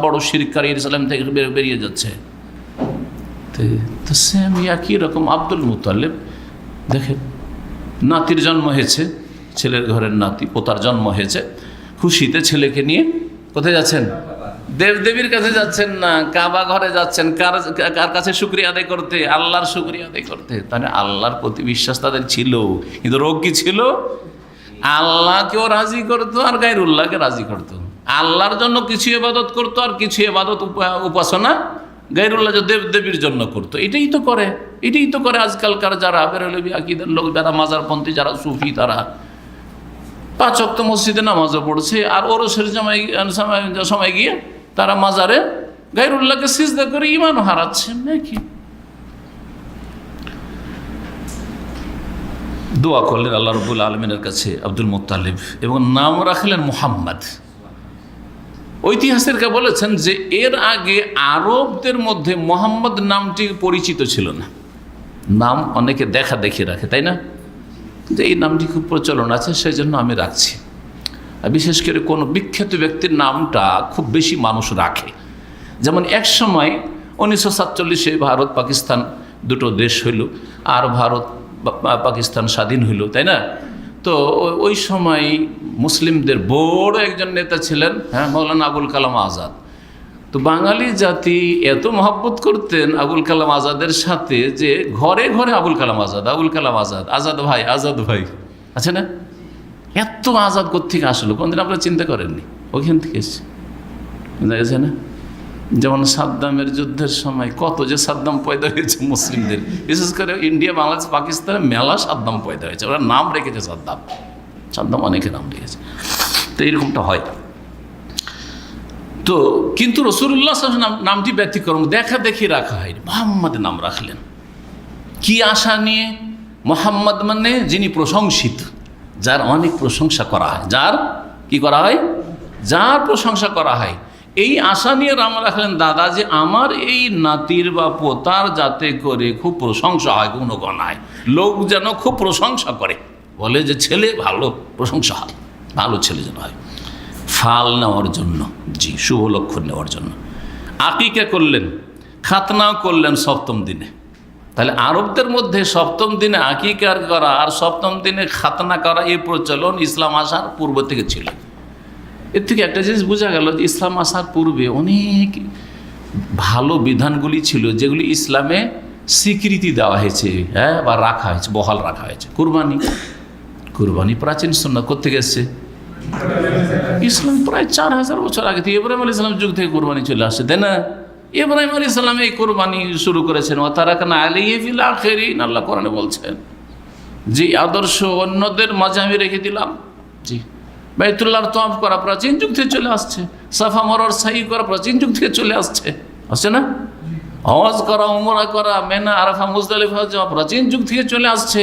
বড় শিরককারী, ইসলাম থেকে বেরিয়ে যাচ্ছে। তো সেম একই রকম আব্দুল মুত্তালিব, দেখেন, নাতির জন্ম হয়েছে, ছেলের ঘরের নাতি, পোতার জন্ম হয়েছে, খুশিতে ছেলেকে নিয়ে কোথায় যাচ্ছেন? দেবদেবীর কাছে যাচ্ছেন না, কাবা ঘরে যাচ্ছেন। কার কাছে শুকরিয়া আদায় করতে? আল্লাহর শুকরিয়া আদায় করতে। তাহলে আল্লাহর প্রতি বিশ্বাস তাদের ছিল, কিন্তু রোগ কি ছিল? আল্লাহকেও রাজি করতো আর গায়রুল্লাহকে রাজি করতো। আল্লাহর জন্য কিছু ইবাদত করতো আর কিছু ইবাদত উপাসনা গায়রুল্লাহ দেবদেবীর জন্য করতো। এটাই তো করে আজকালকার যারা বেরলবি আকীদার লোক, যারা মাজারপন্থী, যারা সুফি, তারা 5 ওয়াক্ত মসজিদে নামাজও পড়ছে, আর ওরসের সময় গিয়ে তারা মাজারে গায়রুল্লাহকে সিজদা করে ঈমান হারাচ্ছে নাকি। দোয়া করলেন আল্লাহ রাব্বুল আলামিনের কাছে আব্দুল মুত্তালিব, এবং নাম রাখলেন মুহাম্মদ। ঐতিহাসিকরা বলেছেন যে এর আগে আরবদের মধ্যে মোহাম্মদ নামটি পরিচিত ছিল না। নাম অনেকে দেখা দেখি রাখে, তাই না? যে এই নামটি খুব প্রচলন আছে, সেই জন্য আমি রাখছি। আর বিশেষ করে কোনো বিখ্যাত ব্যক্তির নামটা খুব বেশি মানুষ রাখে। যেমন এক সময় 1947 ভারত পাকিস্তান দুটো দেশ হইল, আর ভারত পাকিস্তান স্বাধীন হইল, তাই না? তো ওই সময় মুসলিমদের বড় একজন নেতা ছিলেন, হ্যাঁ, মৌলানা আবুল কালাম আজাদ। তো বাঙালি জাতি এত মহব্বত করতেন আবুল কালাম আজাদের সাথে যে ঘরে ঘরে আবুল কালাম আজাদ, আবুল কালাম আজাদ, আজাদ ভাই, আজাদ ভাই, আছে না? এত আজাদ কোত্থেকে আসলো, কোনদিন আপনারা চিন্তা করেননি? ওইখান থেকে এসছে, বুঝা গেছে না? যেমন সাদ্দামের যুদ্ধের সময় কত যে সাদ্দাম পয়দা হয়েছে মুসলিমদের, বিশেষ করে ইন্ডিয়া, বাংলাদেশ, পাকিস্তানে মেলা সাদ্দাম পয়দা হয়েছে। ওরা নাম রেখেছে সাদ্দাম, সাদ্দাম অনেকে নাম রেখেছে। তো এইরকমটা হয়। তো কিন্তু রাসূলুল্লাহ সাল্লাল্লাহু আলাইহি ওয়াসাল্লাম নামটি ব্যতিক্রম, দেখা দেখি রাখা হয়। মুহাম্মদের নাম রাখলেন কি আশা নিয়ে? মুহাম্মদ মানে যিনি প্রশংসিত, যার অনেক প্রশংসা করা হয়, যার কি করা হয়? যার প্রশংসা করা হয়। এই আশা নিয়ে নাম রাখলেন দাদা, যে আমার এই নাতির বা পোতার যাতে করে খুব প্রশংসা হয়, গুণগান হয়, লোক যেন খুব প্রশংসা করে, বলে যে ছেলে ভালো, প্রশংসা হয়, ভালো ছেলে যেন হয়। ফাল নেওয়ার জন্য, জি, শুভ লক্ষণ নেওয়ার জন্য আকিকা করলেন, খাতনাও করলেন 7ম দিনে। তাহলে আরবদের মধ্যে 7ম দিনে আকিকা করা আর 7ম দিনে খাতনা করা এই প্রচলন ইসলাম আসার পূর্ব থেকে ছিল। এর থেকে একটা জিনিস বোঝা গেল যে ইসলাম আসার পূর্বে অনেক ভালো বিধানগুলি ছিল যেগুলি ইসলামে স্বীকৃতি দেওয়া হয়েছে, হ্যাঁ, বা রাখা হয়েছে, বহাল রাখা হয়েছে। কুরবানি, কুরবানি প্রাচীন সুন্নাত কোত্থেকে এসছে? ইসলাম প্রায় 4000 বছর আগে থেকে, ইব্রাহিম আলাইহিস সালাম যুগ থেকে কুরবানি চলে আসছে, তাই না? ইব্রাহিম আলাইহিস সালাম এই কুরবানি শুরু করেছেন। ওয়া তারাকনা আলাইহি ফিল আখিরিন, আল্লাহ কোরআনে বলছেন যে আদর্শ অন্যদের মাঝে আমি রেখে দিলাম। জি, বাইতুল্লাহর তওয়াফ করা প্রাচীন যুগ থেকে চলে আসছে, সাফা মারওয়ার সাই করা প্রাচীন যুগ থেকে চলে আসছে না? হজ করা, উমরা করা, মেনা, আরাফা, মুজদালিফা যাওয়া প্রাচীন যুগ থেকে চলে আসছে।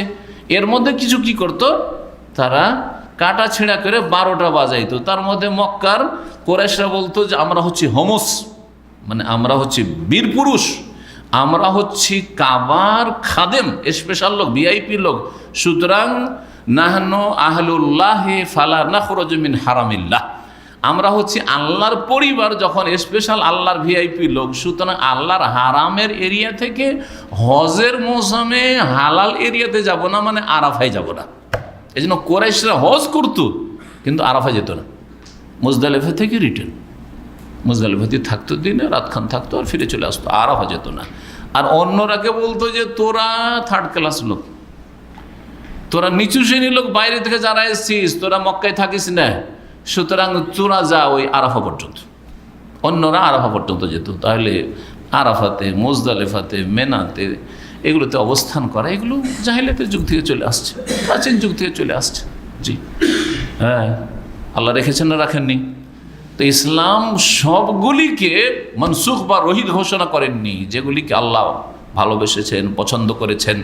এর মধ্যে কিছু কি করত? তারা কাটা ছেঁড়া করে 12টা বাজাইতো। তার মধ্যে মক্কার কোরাইশরা বলতো যে আমরা হচ্ছি হোমস, মানে আমরা হচ্ছি বীর পুরুষ, আমরা হচ্ছি কাবার খাদেম, স্পেশাল লোক, ভিআইপি লোক, সুতরাং নাহনু আহলুল্লাহ ফালা নাখরুজু মিন হারামিল্লাহ, আমরা হচ্ছি আল্লাহর পরিবার, যখন স্পেশাল আল্লাহর ভিআইপি লোক, সুতরাং আল্লাহর হারামের এরিয়া থেকে হজের মৌসুমে হালাল এরিয়াতে যাব না, মানে আরাফায় যাব না। এই জন্য কোরাইশরা হজ করতো কিন্তু আরাফা যেত না, মুজদালিফা থেকে রিটার্ন, মুজদালিফাতে থাকতো, দিনে রাতখান থাকতো আর ফিরে চলে আসতো, আরাফা যেত না। আর অন্যরাকে বলতো যে তোরা 3rd ক্লাস লোক, তোরা নিচু শ্রেণীর লোক, বাইরে থেকে যারা এসছিস, তোরা মক্কায় থাকিস না, সুতরাং তোরা যা ওই আরাফা পর্যন্ত। অন্যরা আরাফা পর্যন্ত যেত। তাহলে আরাফাতে, মুজদালিফাতে, মেনাতে, এগুলোতে অবস্থান করা, এগুলো জাহিলিয়াতের যুগ থেকে চলে আসছে, প্রাচীন যুগ থেকে চলে আসছে। জি, হ্যাঁ, আল্লাহ রেখেছেন না রাখেননি? তো ইসলাম সবগুলিকে মনসুখ বা রহিত ঘোষণা করেননি, যেগুলিকে আল্লাহ ভালোবেসেছেন, পছন্দ করেছেন,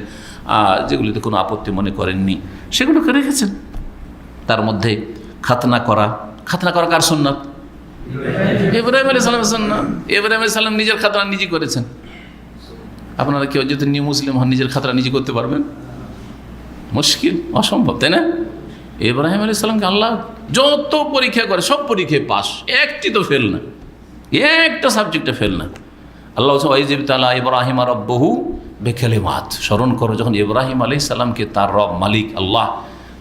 যেগুলিতে কোনো আপত্তি মনে করেননি, সেগুলোকে রেখেছেন। তার মধ্যে খাতনা করা, খাতনা করা কার সুন্নাত? ইব্রাহিম আলাইহিস সালামের সুন্নাত। ইব্রাহিম আলাইহিস সালাম নিজের খাতনা নিজে করেছেন। আপনারা কেউ যদি নিউ মুসলিম হন, নিজের খাতনা নিজে করতে পারবেন? মুশকিল, অসম্ভব, তাই না? ইব্রাহিম আলাইহিস সালামকে আল্লাহ যত পরীক্ষা করে সব পরীক্ষায় পাস, একটি তো ফেল না, একটা সাবজেক্টে ফেল না। আল্লাহ ওয়াইজিব তাআলা ইব্রাহিম রাব্বহু বিকালিমাত, স্মরণ করো যখন ইব্রাহিম আলাইহিস সালামকে তার রব মালিক আল্লাহ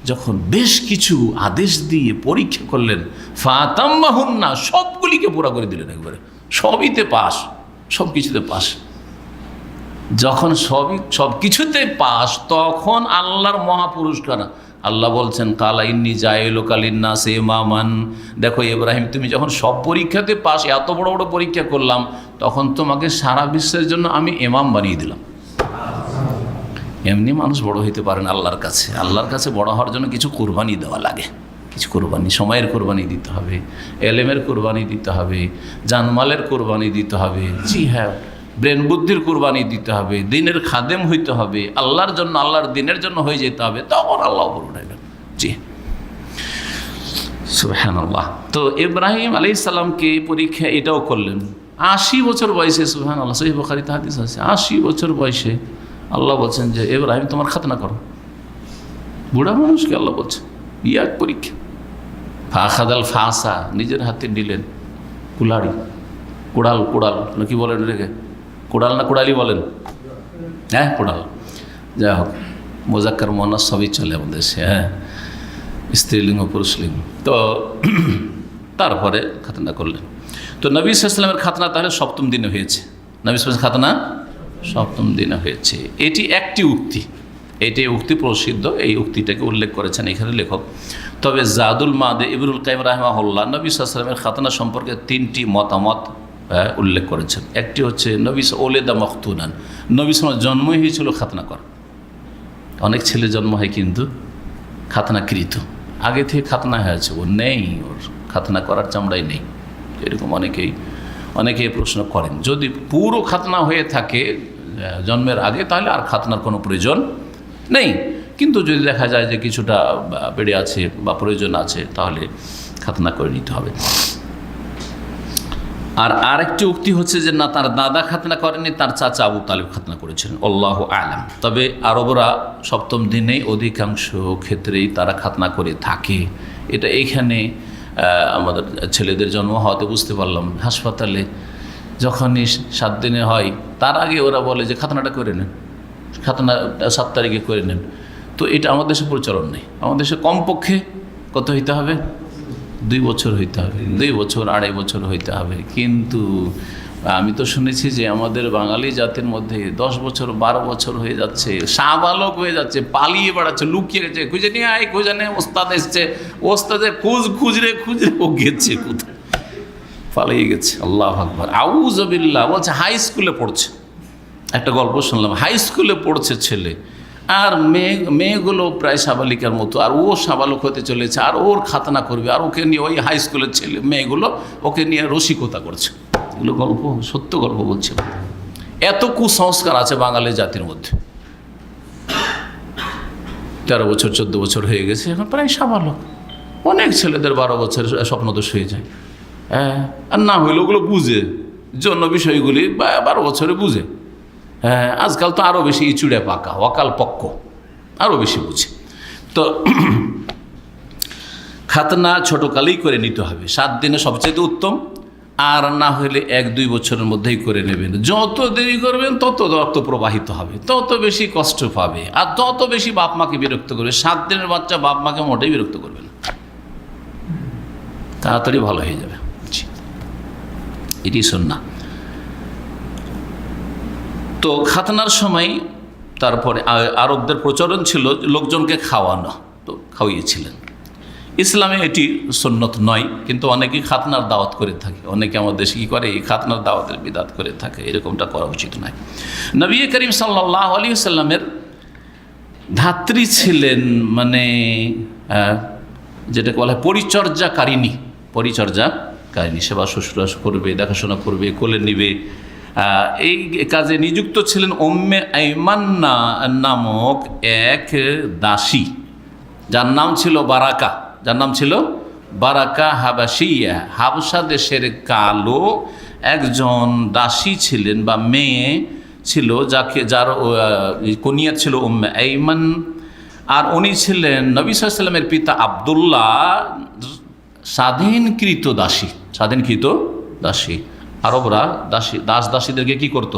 যখন বেশ কিছু আদেশ দিয়ে পরীক্ষা করলেন, ফাতাম্মাহুন্না, সবগুলিকে পুরা করে দিলেন একবারে, সবইতে পাস, সব কিছুতে পাস। যখন সব কিছুতে পাস, তখন আল্লাহর মহাপুরস্কার। আল্লাহ বলছেন কালা ইন্নী জাইলুকা লিন্নাসি ইমামান, দেখো ইব্রাহিম, তুমি যখন সব পরীক্ষাতে পাস, এত বড় বড় পরীক্ষা করলাম, তখন তোমাকে সারা বিশ্বের জন্য আমি ইমাম বানিয়ে দিলাম। এমনি মানুষ বড় হইতে পারেন আল্লাহর কাছে। আল্লাহর কাছে বড় হওয়ার জন্য কিছু কোরবানি দেওয়া লাগে, কিছু কোরবানি, সময়ের কোরবানি দিতে হবে, এলেমের কোরবানি দিতে হবে, জানমালের কোরবানি দিতে হবে, জি হ্যাঁ, ব্রেন বুদ্ধির কোরবানি দিতে হবে, দিনের খাদেম হইতে হবে, আল্লাহর জন্য, আল্লাহর দিনের জন্য হয়ে যেতে হবে, তখন আল্লাহ বড় উঠাইবেন। জি, সুবহানাল্লাহ। তো ইব্রাহিম আলাইহিস সালামকে পরীক্ষা এটাও করলেন 80 বছর বয়সে। সুবহানাল্লাহ, সহিহ বুখারীতে হাদিস আছে, 80 বছর বয়সে আল্লাহ বলছেন যে ইব্রাহিম তোমার খাতনা করো। বুড়া মানুষকে আল্লাহ বলছে ইয়াক পরীক্ষা। ফাখাদাল ফাঁসা, নিজের হাতে নিলেন কুলাড়ি, কোড়াল না কি বলেন রেখে, কোড়াল না কোড়ালি বলেন, হ্যাঁ কোড়াল, যাই হোক মোজাক্কার মোয়ান্নাস সবই চলে আমাদের দেশে, হ্যাঁ স্ত্রীলিঙ্গ পুরুষলিঙ্গ। তো তারপরে খাতনা করলেন। তো নবী সাল্লাল্লাহু আলাইহি ওয়াসাল্লামের খাতনা তাহলে সপ্তম দিনে হয়েছে, নবী সাল্লাল্লাহু আলাইহি ওয়াসাল্লামের খাতনা সপ্তম দিনে হয়েছে। এটি একটি উক্তি, এটি উক্তি প্রসিদ্ধ, এই উক্তিটাকে উল্লেখ করেছেন এখানে লেখক। তবে জাদুল মাদে ইবনুল কাইয়িম রাহিমাহুল্লাহ নবী সাল্লাল্লাহু আলাইহি ওয়াসাল্লামের খাতনা সম্পর্কে 3টি মতামত উল্লেখ করেছেন। একটি হচ্ছে নবী ওলেদা মখতুনান, নবী সাল্লাল্লাহু জন্মই হয়েছিল খাতনা করা। অনেক ছেলে জন্ম হয় কিন্তু খাতনাকৃত, আগে থেকে খাতনা হয়েছে, ও নেই, ওর খাতনা করার চামড়াই নেই, এরকম অনেকেই প্রশ্ন করেন। যদি পুরো খাতনা হয়ে থাকে জন্মের আগে তাহলে আর খাতনার কোনো প্রয়োজন নেই, কিন্তু যদি দেখা যায় যে কিছুটা বেড়ে আছে বা প্রয়োজন আছে তাহলে খাতনা করে নিতে হবে। আর আরেকটি উক্তি হচ্ছে যে না, তার দাদা খাতনা করেনি, তার চাচা আবু তালেব খাতনা করেছেন, আল্লাহু আ'লাম। তবে আরবরা সপ্তম দিনেই অধিকাংশ ক্ষেত্রেই তারা খাতনা করে থাকে। এটা এইখানে আমাদের ছেলেদের জন্ম হওয়াতে বুঝতে পারলাম। হাসপাতালে যখনই 7 দিনে হয় তার আগে ওরা বলে যে খাতনাটা করে নেন, খাতনা 7 তারিখে করে নেন। তো এটা আমাদের দেশে প্রচলন নেই। আমাদের দেশে কমপক্ষে কত হইতে হবে, 2 বছর হইতে হবে, 2 বছর 2.5 বছর হইতে হবে। কিন্তু আমি তো শুনেছি যে আমাদের বাঙালি জাতির মধ্যে 10 বছর 12 বছর হয়ে যাচ্ছে, সাবালক হয়ে যাচ্ছে, পালিয়ে বেড়াচ্ছে, লুকিয়ে গেছে, খুঁজে নিয়ে আয়, খুঁজে নিয়ে ওস্তাদ এসছে, ওস্তাদের খুঁজরে ও গেছে কোথায়, পালিয়ে গেছে। আল্লাহু আকবার, আউযু বিল্লাহ। বলছে হাই স্কুলে পড়ছে, একটা গল্প শুনলাম, হাই স্কুলে পড়ছে ছেলে, আর মেয়েগুলো প্রায় সাবালিকার মতো, আর ও সাবালক হতে চলেছে, আর ওর খাতনা করবে, আর ওকে নিয়ে ওই হাই স্কুলের মেয়েগুলো ওকে নিয়ে রসিকতা করছে। এগুলো গল্প, সত্য গল্প বলছে। এত কুসংস্কার আছে বাঙালি জাতির মধ্যে। 13 বছর 14 বছর হয়ে গেছে, এখন প্রায় সাবালক। অনেক ছেলেদের 12 বছর স্বপ্নদোষ হয়ে যায়, হ্যাঁ, আর না হইলে ওগুলো বুঝে, জন্য বিষয়গুলি 12 বছরে বুঝে। হ্যাঁ, আজকাল তো আরও বেশি ইচুড়ে পাকা, অকাল পক্ক, আরও বেশি বুঝে। তো খাতনা ছোটোকালেই করে নিতে হবে, 7 দিনে সবচেয়ে উত্তম, আর না হলে 1-2 বছরের মধ্যেই করে নেবেন। যত দেরি করবেন তত রক্ত প্রবাহিত হবে, তত বেশি কষ্ট পাবে, আর তত বেশি বাপ মাকে বিরক্ত করবে। 7 দিনের বাচ্চা বাপ মাকে মোটেই বিরক্ত করবে না, তাড়াতাড়ি ভালো হয়ে যাবে। এটি সুন্নাহ। তো খাতনার সময় তারপরে আরবদের প্রচলন ছিল লোকজনকে খাওয়ানো, তো খাওয়িয়েছিলেন। ইসলামে এটি সুন্নত নয়, কিন্তু অনেকেই খাতনার দাওয়াত করে থাকে। অনেকে আমাদের দেশে কী করে, এই খাতনার দাওয়াতের বিদাত করে থাকে, এরকমটা করা উচিত নয়। নবী করিম সাল্লাল্লাহু আলাইহি ওয়াসাল্লামের ধাত্রী ছিলেন, মানে যেটাকে বলা হয় পরিচর্যাকারিণী, সেবা শুশ্রূষা করবে, দেখাশোনা করবে, কোলে নিবে। এই কাজে নিযুক্ত ছিলেন উম্মে আইমান নামক এক দাসী, যার নাম ছিল বারাকা হাবাসিয়া। হাবশা দেশের কালো একজন দাসী ছিলেন বা মেয়ে ছিল, যার কুনিয়াত ছিল উম্মে আইমান। আর উনি ছিলেন নবী সাল্লাল্লাহু আলাইহি ওয়াসাল্লামের পিতা আব্দুল্লাহ স্বাধীনকৃত দাসী। আরবরা দাসীদেরকে কি করতো,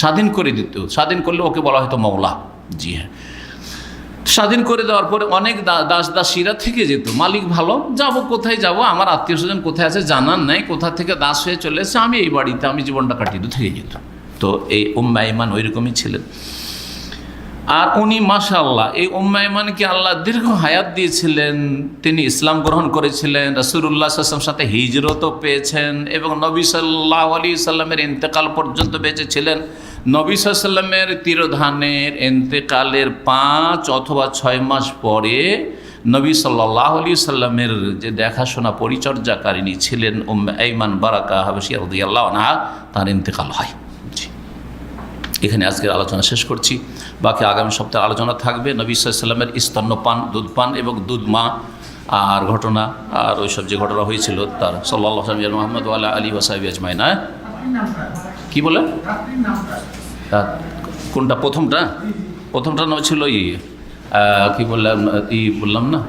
স্বাধীন করে দিত। স্বাধীন করলে ওকে বলা হয়তো মওলা। জি হ্যাঁ, স্বাধীন করে দেওয়ার পরে অনেক দাসীরা থেকে যেত। মালিক ভালো, কোথায় যাব, আমার আত্মীয় স্বজন কোথায় আছে জানার নাই, কোথা থেকে দাস হয়ে চলে এসেছে, আমি এই বাড়িতে আমি জীবনটা কাটিয়ে দিতে থেকে যেত। তো এই উম্মে আইমান ওই রকমই ছিলেন। আর উনি মাশাআল্লাহ, এই উম্মে আইমানকে আল্লাহ দীর্ঘ হায়াত দিয়েছিলেন। তিনি ইসলাম গ্রহণ করেছিলেন, রাসূলুল্লাহ সাল্লাল্লাহু আলাইহি ওয়াসাল্লামের সাথে হিজরতও পেয়েছেন, এবং নবী সাল্লাল্লাহু আলাইহি সাল্লামের ইন্তেকাল পর্যন্ত বেঁচে ছিলেন। নবী সাল্লাল্লাহু আলাইহি ওয়াসাল্লামের তিরোধানের ইন্তেকালের 5 অথবা 6 মাস পরে নবী সাল্লাল্লাহু আলাইহি সাল্লামের যে দেখাশোনা পরিচর্যাকারিণী ছিলেন উম্মে আইমান বারাকা হাবশিয়া রাদিয়াল্লাহু আনহা, তার ইন্তেকাল হয়। এখানে আজকের আলোচনা শেষ করছি, বাকি আগামী সপ্তাহে আলোচনা থাকবে নবী সাল্লাল্লাহু আলাইহি সাল্লামের স্তন্যপান, দুধপান এবং দুধমা আর ঘটনা, আর ওইসব যে ঘটনা হয়েছিল তার সাল্লাল্লাহু আলাইহি ওয়া সাল্লাম মুহাম্মদ ওয়া আলা আলিহি ওয়া সাহবিহি আজমাইন। কি বলে কোনটা? প্রথমটা নাম ছিল কি বললাম, বললাম না,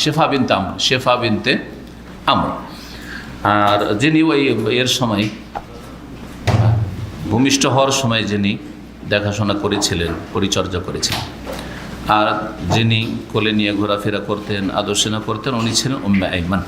শেফা বিনতে আমর, শেফা বিনতে আমর। আর যিনি ওই এর সময় ভূমিষ্ঠ হওয়ার সময় যিনি দেখাশোনা করেছিলেন, পরিচর্যা করেছিলেন, আর যিনি কোলে নিয়ে ঘোরাফেরা করতেন, আদর্শনা করতেন, উনি ছিলেন উম্মে আইমান।